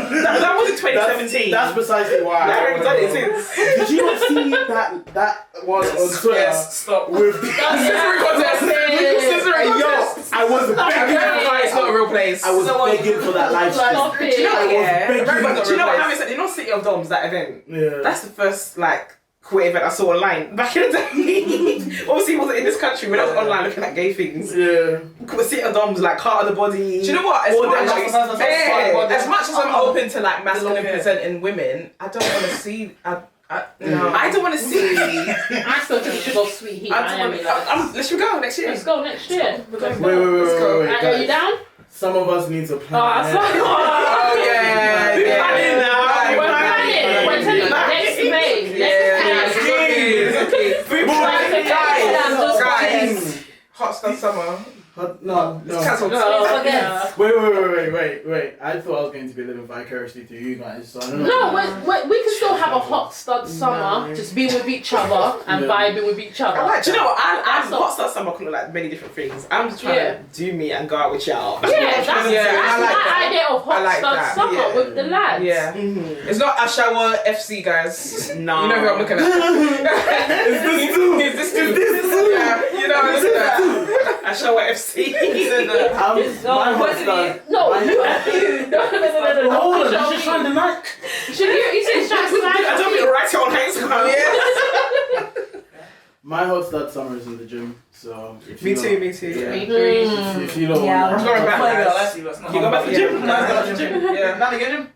That was in 2017. That's precisely why. I I haven't done it wanna go. since. Did you not see that one on Twitter Yes, stop. with Scissoring contest. Scissoring contest. I was begging. It's not a real place. I was begging for that live stream. Stop it. Do you know I what? was Yeah. begging. But do you know what replace. Hamid said? You know City of Doms, that event? Yeah. That's the first queer event I saw online back in the day. Obviously, it wasn't in this country when I was online looking at gay things. Yeah. City of Doms, like Heart of the Body. Do you know what? As All much, that shit. as much as I'm open to like masculine Okay. presenting women, I don't want to see. No. I don't want to see. I still think you should go Sweet Heat I don't Miami want lads. Let's go next year. Let's go next year. Wait, wait, Are you down? Some of us need to Oh, plan. sorry. Oh yeah, We're planning now. We're planning. We're telling you next May. Next May. Guys, hot stuff summer. No. Cancelled. No, forget. Wait. I thought I was going to be living vicariously through you guys, so I don't know. No, we can still have a hot stud summer, just being with each other and Yeah. vibing with each other. Do you know what? I'm That's hot stuff summer can look like many different things. I'm just trying Yeah. to do me and go out with y'all. Yeah, that's I like my that. idea of I hot like stud that, summer yeah. with the lads. Yeah. Mm-hmm. It's not Ashawa FC, guys. No. You know who I'm looking at. Is this two? Yeah, you know who I'm looking at. I show what FC. My hot stud. No, My- no. Hold on, Show you're me. just trying to knock. Should you? You said trying to I don't mean right on high school. Yeah. My hot start summer is in the gym, so. Me too. Yeah. Me too. If you don't Yeah, want I'm going back. Let's see, let's not. You go back to the gym? No, I go to the gym. Yeah. Not again.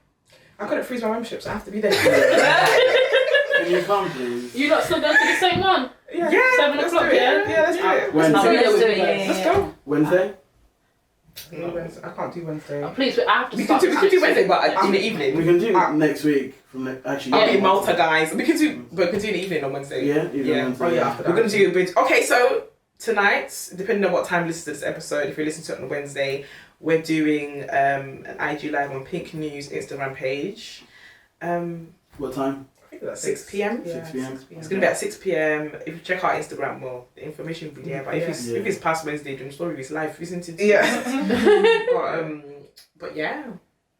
I couldn't freeze my membership, so I have to be there. Can you come, please? You lot still going to the same one? Yeah. 7 let's o'clock, do it. yeah? Yeah, let's do it. Wednesday. Yeah, Let's do we it, do. yeah. Let's go. Wednesday? I can't do Wednesday. Please, I have to We start. can do this Wednesday, but next in the week. evening. We can do Ah. next week. Actually. I'll Yeah. be in Malta, guys. We can do in the evening on Wednesday. Yeah, even Wednesday. Oh, yeah, after We're gonna do a bit. Okay, so tonight, depending on what time you listen to this episode, if you're listening to it on Wednesday, we're doing an IG live on Pink News Instagram page. What time? I think that's 6 p.m. Yeah, 6 p.m. It's gonna be at 6 p.m. If you check out Instagram, well, the information will be there. But if it's past Wednesday, during story is live, listen to Yeah. but yeah.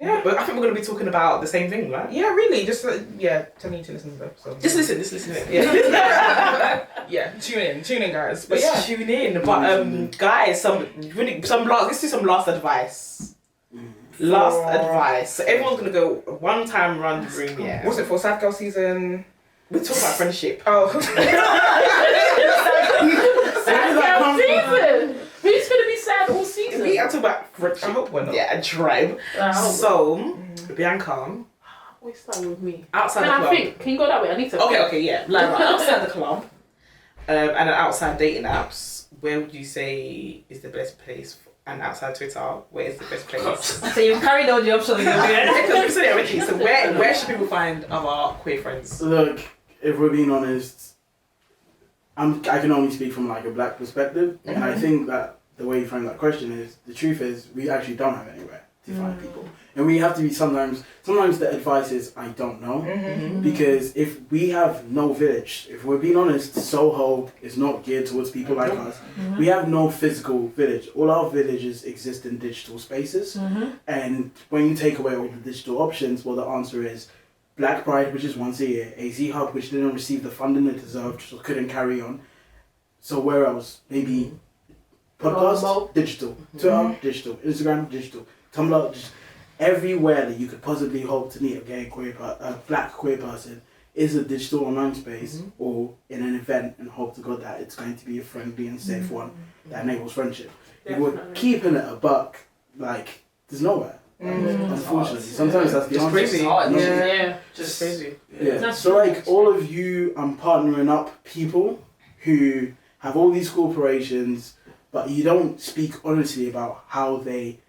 Yeah. But I think we're gonna be talking about the same thing, right? Yeah, really. Just telling you to listen to the episode. Just listen. Yeah. Yeah. Tune in, guys. But Let's tune in. But guys, let's do some last advice. Last advice. So everyone's gonna go one time around the room. Yeah. What's it for? Sad girl season. We're talking about friendship. Oh. Sad girl season. Who's gonna be sad all season? We are talking about friendship. I hope we're not. Yeah, a tribe. So, Bianca, Always start with me. outside Can the I club. think? Can you go that way? I need to. Okay, yeah. Like right, outside the club, and then outside dating apps, where would you say is the best place? And outside Twitter, where is the best place? So you've carried all the options. Because said it already. So where should people find our queer friends? Look, if we're being honest, I can only speak from like a black perspective, and I think that the way you frame that question is the truth is we actually don't have anywhere to find people, and we have to be sometimes the advice is I don't know, because if we have no village, if we're being honest, Soho is not geared towards people like us. We have no physical village. All our villages exist in digital spaces, and when you take away all the digital options, well, the answer is Black Pride, which is once a year, AZ Hub, which didn't receive the funding it deserved, so couldn't carry on. So where else? Maybe podcast, digital. Twitter, digital. Instagram, digital. Tumblr, just everywhere that you could possibly hope to meet a black queer person is a digital online space or in an event, and hope to God that it's going to be a friendly and safe one that enables friendship. If we're keeping it a buck, like, there's nowhere. Unfortunately, sometimes that's the Just answer. crazy. Yeah. Just Crazy. Yeah. That's So true, like actually. all of you, I'm partnering up people who have all these corporations, but you don't speak honestly about how they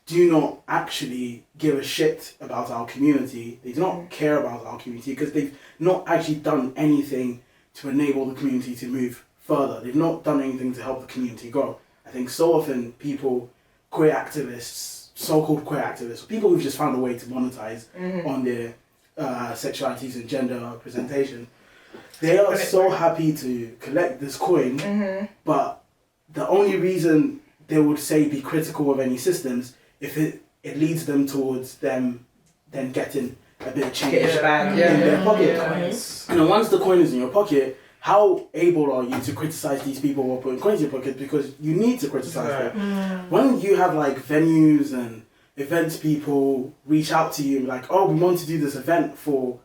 do not actually give a shit about our community. They do not care about our community because they've not actually done anything to enable the community to move further. They've not done anything to help the community grow. I think so often people, queer activists, so-called queer activists, people who've just found a way to monetize on their sexualities and gender presentation, they are so happy to collect this coin, but the only reason they would say be critical of any systems if it leads them towards them then getting a bit of change Get in the bag. in their pocket. Yeah. And then once the coin is in your pocket, how able are you to criticize these people who are putting coins in your pocket, because you need to criticize them. When you have like venues and events people reach out to you and like, oh, we want to do this event for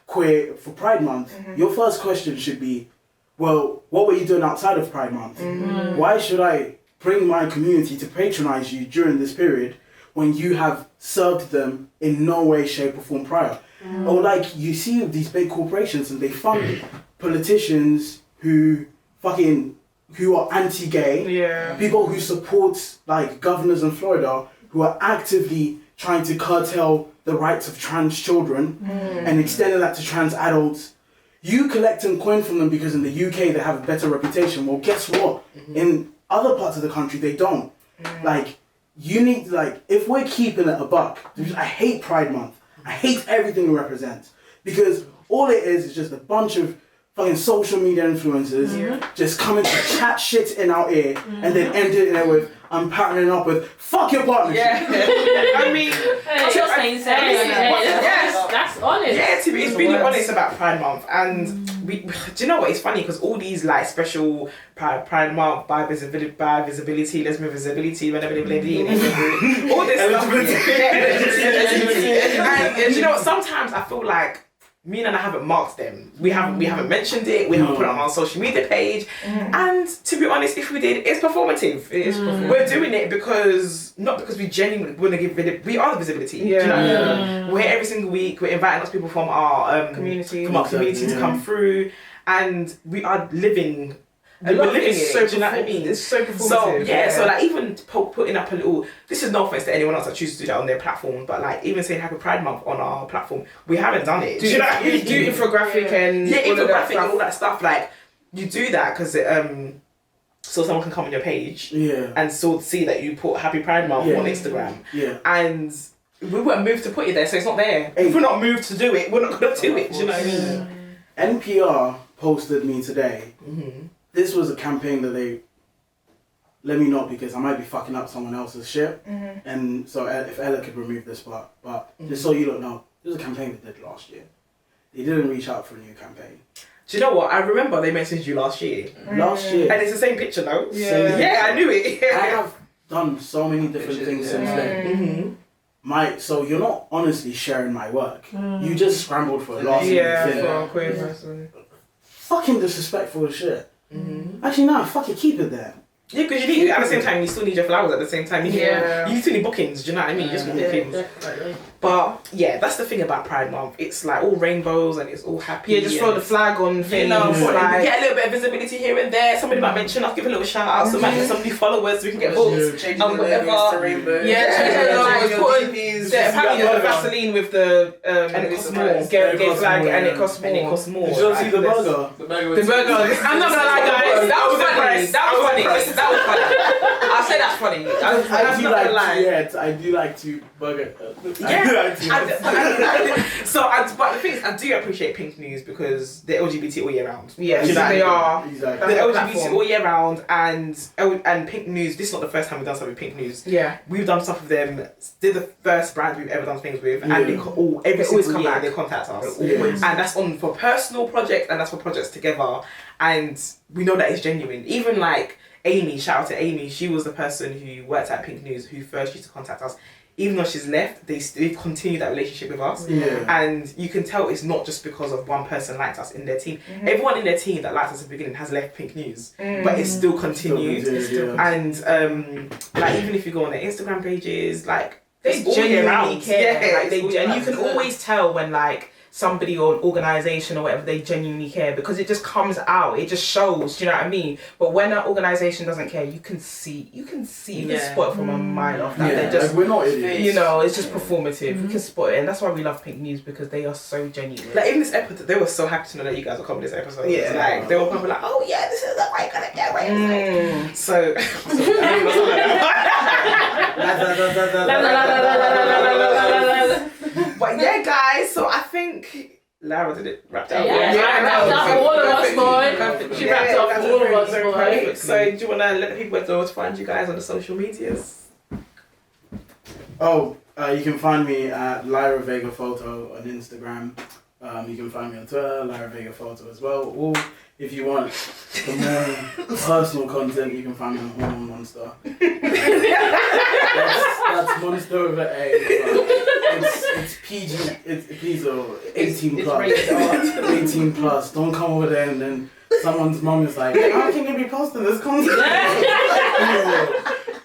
Pride Month, your first question should be, well, what were you doing outside of Pride Month? Why should I bring my community to patronize you during this period when you have served them in no way, shape or form prior? Or like you see these big corporations and they fund politicians who are anti-gay, people who support like governors in Florida who are actively trying to curtail the rights of trans children and extending that to trans adults. You collecting coin from them because in the UK they have a better reputation. Well, guess what? In other parts of the country they don't. Like, you need, like, if we're keeping it a buck, I hate Pride Month. I hate everything it represents, because all it is just a bunch of fucking social media influencers just coming to chat shit in our ear and then end it in there with, I'm partnering up with, fuck your partnership. I mean, Just saying, That's honest. yeah, to be it's really honest about Pride Month, and do you know what? It's funny because all these like special Pride Month by visibility, lesbian visibility, all this stuff. And you know, sometimes I feel like me and I haven't marked them. We haven't mentioned it. We haven't put it on our social media page. And to be honest, if we did, it's performative. It is performative. We're doing it not because we genuinely want to give we are the visibility. Do you know what I mean? We're here every single week. We're inviting lots of people from our community to come through, and we are living. We're living it. So Do you know what I mean? It's so performative. So like even putting up a little. This is no offense to anyone else that chooses to do that on their platform, but like even saying Happy Pride Month on our platform, we haven't done it. Do you know what I mean? Do infographic and infographic and all that stuff. Like you do that because so someone can come on your page and so see that you put Happy Pride Month on Instagram. And we weren't moved to put it there, so it's not there. If we're not moved to do it, we're not gonna do it. Do you know what I mean? NPR posted me today. This was a campaign that they let me know because I might be fucking up someone else's shit. And so if Ella could remove this part, but just so you don't know, this was a campaign they did last year. They didn't reach out for a new campaign. Do you know what? I remember they messaged you last year. Last year. And it's the same picture though. Yeah, I knew it. I have done so many different things since then. So you're not honestly sharing my work. You just scrambled for a last minute thing. For a queer person. Fucking disrespectful as shit. Actually, no, fuck it, keep it there. Yeah, because you need at the same time. You still need your flowers at the same time. You still need bookings. Do you know what I mean? You just want bookings. Definitely. But yeah, that's the thing about Pride Month. It's like all rainbows and it's all happy. Yeah, just throw the flag on things. You know, get a little bit of visibility here and there. Somebody might mention us, give a little shout out. So might get some new followers. We can get votes Changing and the whatever. logos to rainbow. Apparently the Vaseline with the and it costs more. gay flag and it costs more. And it costs more. Did you not see the burger? The burger. The burger. I'm not gonna lie, guys. That was funny. That was funny. I'll say that's funny. I do like to burger. But the thing is, I do appreciate Pink News because they're LGBT all year round. Yes, you know, they are. Exactly. They're LGBT all year round, and Pink News. This is not the first time we've done something with Pink News. Yeah, we've done stuff with them. They're the first brand we've ever done things with, and every single year they contact us, and that's for personal projects and that's for projects together, and we know that it's genuine. Even like Amy, shout out to Amy. She was the person who worked at Pink News who first used to contact us. Even though she's left, they've continued that relationship with us. And you can tell it's not just because of one person liked us in their team. Everyone in their team that liked us at the beginning has left Pink News, but it's still continued. And like even if you go on their Instagram pages, like they genuinely care. Yeah, and you can always tell when like somebody or an organisation or whatever, they genuinely care because it just comes out, it just shows, do you know what I mean? But when an organisation doesn't care, you can see, you can spot it from a mile off that they're just, we're not idiots. You know, it's just performative. We can spot it, and that's why we love Pink News because they are so genuine. Like in this episode, they were so happy to know that you guys were coming this episode. Yeah, like they were probably like, oh yeah, this is the right kind of right. So, but yeah, guys. So I think Lara did it wrapped up. Wrapped up for all of us, boy. She wrapped up for all of us, boy. So do you want to let the people know to find you guys on the social medias? Oh, you can find me at Lyra Vega Photo on Instagram. You can find me on Twitter, Lyra Vega Photo as well. Or if you want the more personal content, you can find me on Hormone Monster. That's Monster with an A. It's PG. Please, 18 plus. 18 plus. Don't come over there and then someone's mom is like, how can you be posting this content?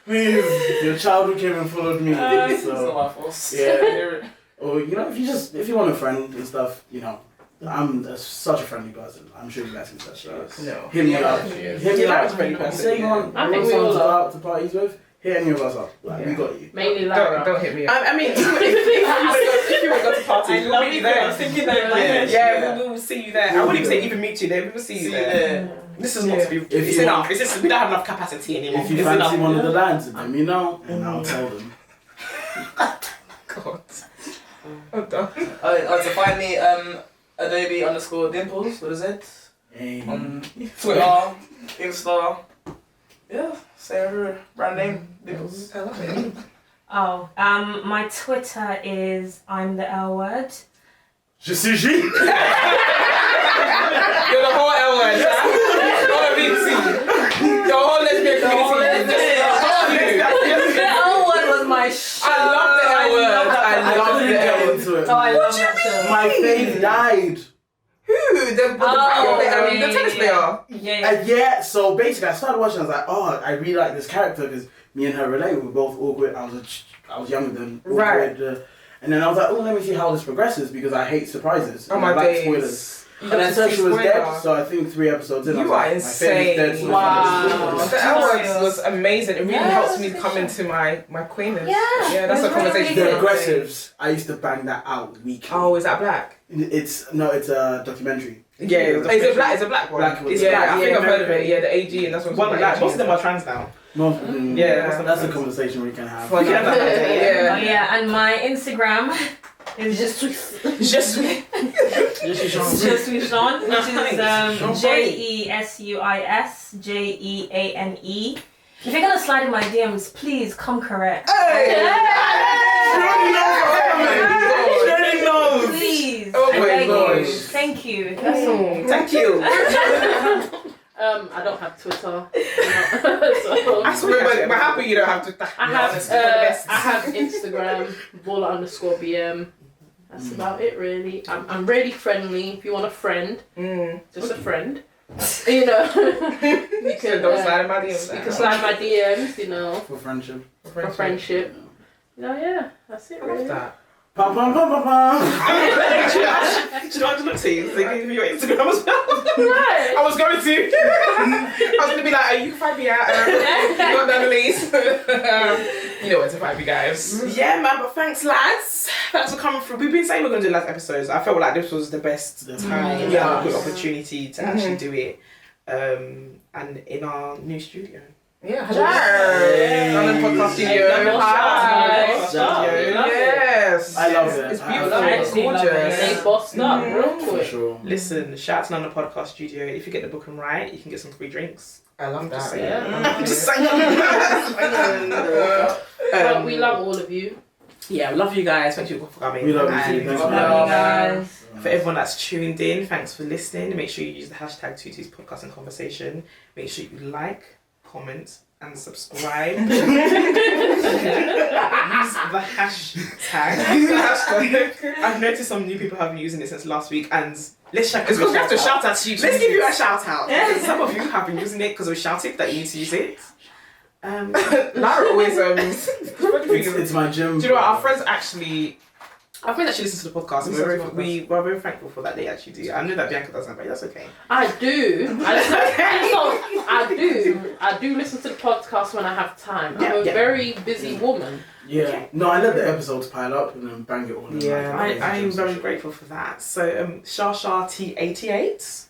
Please, your child who came and followed me. It's not my fault. Yeah. Or you know, if you want a friend and stuff, you know, I'm such a friendly person. I'm sure you guys can touch that. No. Hit me up. Hit me up. You say you want someone to go out to parties with. Hit any of us up. Like, we got you. Mainly Lara. Don't hit me up. I mean, if you want to go to parties, we'll meet you there. I was thinking that. Yeah, we'll see you there. I wouldn't even say even meet you there. We will see you there. This is not to be. It's enough. It's just we don't have enough capacity anymore. If you fancy one of the lads, let me know, and I'll tell them. God. I'm done. To find me, Adobe_Dimples with a Z on Twitter, Insta. Yeah, say her brand name, Dimples. I love it. Oh, my Twitter is I'm the L word. Je suis G. You're the whole L word. Your whole lesbian community. The L word was my shit. I love the L word. I I couldn't get into it. Oh, I man. love that show. My fave died. Who? The tennis player. Yeah. Yeah, so basically I started watching, I was like, oh, I really like this character because me and her relate, we were both awkward, I was younger than awkward. Right. And then I was like, oh, let me see how this progresses because I hate surprises. Oh And my I like days. spoilers. You And got then to said see she was spoiler. dead, so I think 3 episodes in, I You was are like, my favourite's dead, insane. so Wow. The Alex was amazing. It really Yeah, helps me that's come good. into my queenness. Yeah, that's a that's conversation. really The good. Aggressives, I used to bang that out weekly. Oh, is that black? It's a documentary. Yeah, Is it black? It's a black one. Black one. It's yeah, black, I think yeah, I've heard of it. American. Yeah, the AG and that's what's One, like, most of them are trans now. Yeah, Yeah. that's a conversation we can have. Fun. Yeah. Oh yeah, and my Instagram is just Just suis Jean, which is JESUISJEANE. If you're gonna slide in my DMs, please come correct. Please. Oh I my beg you. gosh. Thank you. That's all. Thank you. I don't have Twitter. So, I swear, but happy you don't have to. I have Instagram, baller_BM. That's about it, really. I'm really friendly. If you want a friend, just a friend. You know, you can Don't slide in my DMs. You can slide my DMs. You know, For friendship. for friendship. You know, yeah, that's it. I love Really. that. Pam, pam, pam, pam, pam. Do you know what I just looked at you? Thinking of your Instagram as well. Right. I was going to. I was going to be like, you can find me out. You got down the list. You know where to find me, guys. Yeah, man, but thanks, lads. Thanks for coming through. We've been saying we're going to do last episodes. I felt like this was the best time, Yeah. a good opportunity to actually do it. And in our new studio. Yeah, hello. On the podcast studio. Hi. Yes. I love it. It's I beautiful. love it. It's gorgeous. They bossed up real For quick. sure. Listen, shout out to Nana Podcast Studio. If you get the booking right, you can get some free drinks. I love that. saying. Yeah. I'm just saying. But we love all of you. Yeah, love you guys. Thank you for coming. We love you And too. Thanks Love for you having us. guys. for everyone that's tuned in, thanks for listening. Make sure you use the hashtag Tutu's Podcast and Conversation. Make sure you like, comment, and subscribe. Use the hashtag. I've noticed some new people have been using it since last week, and let's shout. It's because we have to shout out to you. Let's give you a shout out. Because some of you have been using it because we shouted that you need to use it. Lara always It's my gym. Do you know what? Our friends actually listen to the podcast. And we're very thankful for that. They actually do. I know that Bianca doesn't, but that's okay. I do. I do listen to the podcast when I have time. I'm a very busy woman. Yeah. No, I let the episodes pile up and then bang it all in. Yeah, like, I am very grateful for that. So, Shasha T88.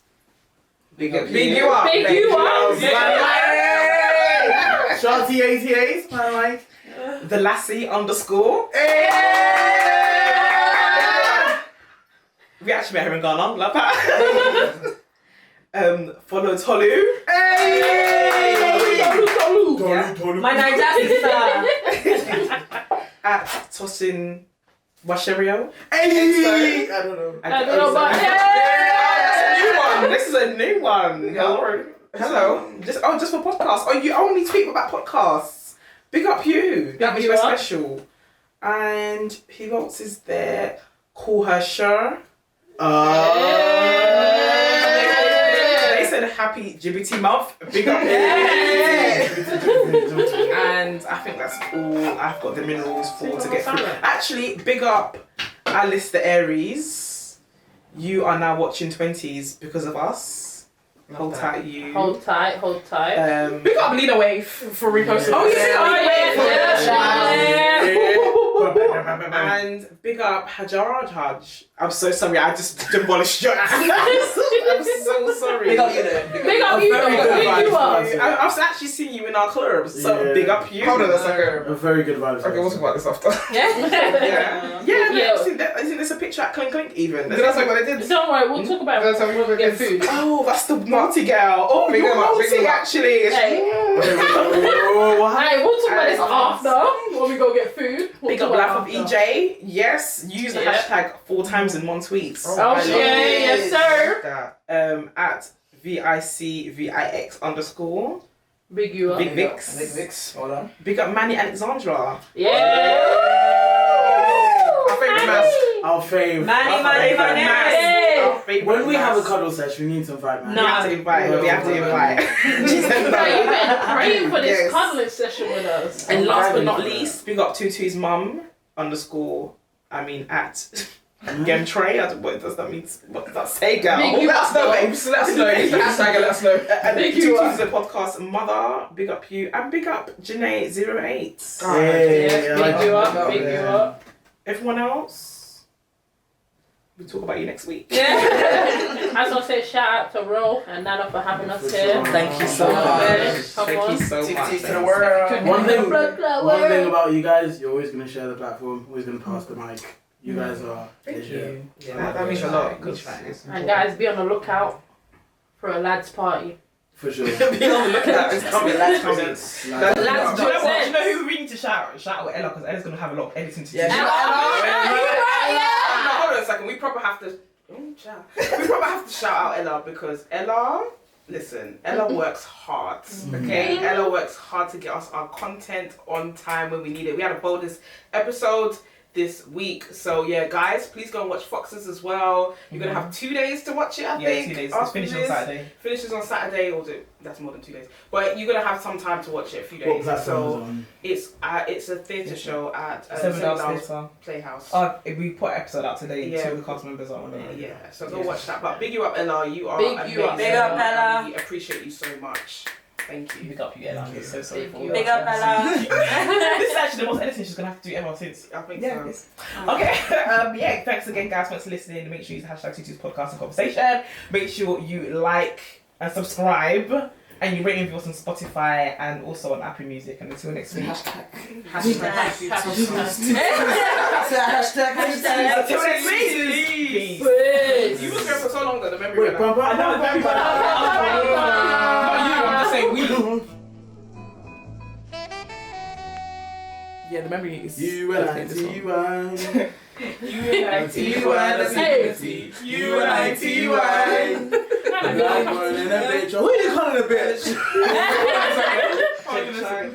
Big up Big you up. Big you up. Shorty 88, my like. The Lassie _ We actually met her in Ghana. Love that. Follow Tolu. My Nigerian sister. At Tosin Washerio. Hey! I don't know. I don't know, but This is a new one. Hello. Just for podcasts. Oh, you only tweet about podcasts. Big up you. That was you very up. special. And who else is there? Call her Sure. They said happy GBT month. Big up. And I think that's all I've got the minerals for to get through. Actually, big up Alice the Aries. You are now watching 20s because of us. Hold tight, you. hold tight. Big up Lena Wave for reposting. Oh, yeah. And big up Hajar Haj. I'm so sorry, I just demolished your ass. I'm so sorry. Big up you then. Big up you. very good Big you vibes. up. I've actually seen you in our clubs, so Yeah. big up you. Hold on a second. A very good vibe. Okay, we'll talk about this after. Yeah, isn't this a picture at Clink Clink even? Did I say what I did? Don't worry, we'll talk about it when we get food. Oh, that's the naughty girl. Oh, Big you're them up, big naughty them up. actually. Hey. Alright, we'll talk about this after when we go get food. We'll Big up talk Life about of it after. EJ. Yes, use the Yeah. hashtag 4 times in 1 tweet. Oh shit, yes sir. At VICVIX _. Big you up. Big Vix. Nick Vix, hold on. Big up Manny Alexandra. Yeah. Our fave. Money. Our favourite When we have a mass. cuddle session, we need to invite man. No. We have to invite. She said Right, you no. better pray for this Yes. cuddling session with us. And last but Thank not you for least, big up Tutu's mum at Gemtray. What does that mean? What does that say, girl? Big you Let us up, know, though. babes. Let us know. Hashtag let us know. And Big you Tutu's up. the podcast mother. Big up you. And big up Janae08. Yes, I like big you that. up, big you up. Everyone else, we'll talk about you next week. I just want to say shout out to Ro and Nana for having us here. Thank you so Come much. Come Thank on. you so Tick, much. tick to the world. One thing World. about you guys, you're always gonna share the platform, always gonna pass the mic. You guys are legit. Yeah, That means a lot. Good try. And guys, be on the lookout for a lads party. For sure. Be on the lookout. It's coming. That's coming. Lads Do you know what? Do you presents. know who we need to shout out? Shout out Ella, because Ella's gonna have a lot of editing to do. Yeah, Ella, No, hold on a second. We probably have to. We probably have to shout out Ella because Ella. Listen, Ella works hard. Okay, Ella works hard to get us our content on time when we need it. We had a bonus episode this week, so yeah, guys, please go and watch Foxes as well. You're gonna have 2 days to watch it. I think. 2 days. It's after finished on this. Saturday. Finishes on Saturday, or that's more than 2 days. But you're gonna have some time to watch it, a few What days. platform is So on? it's a theatre show at Seven Seven Downs Downs Theatre. Playhouse. We put an episode out today. Yeah. 2 of the cast members are on it. Yeah, so go watch that. But big you up, Ella. You are Big amazing. you up. Big up, Ella. We appreciate you so much. Thank you. Big up you, Ella. I'm so sorry Big for you all Big that. up, Ella. This is actually the most editing she's gonna have to do ever since. I think Yeah. so. Yes. Okay. Yeah. Thanks again, guys. Thanks for listening. Make sure you use hashtag Tutu's podcast and conversation. Make sure you like and subscribe. And you rate and review us on Spotify and also on Apple Music. And until next week. Hashtag. Until next week. Peace. Peace. You was there for so long that the memory Wait, went out. Papa. Not you, I'm just saying we. Yeah, the memory is. UNITY. Hey. UNITY. Black one and a bitch. Who you calling a bitch? Check, check.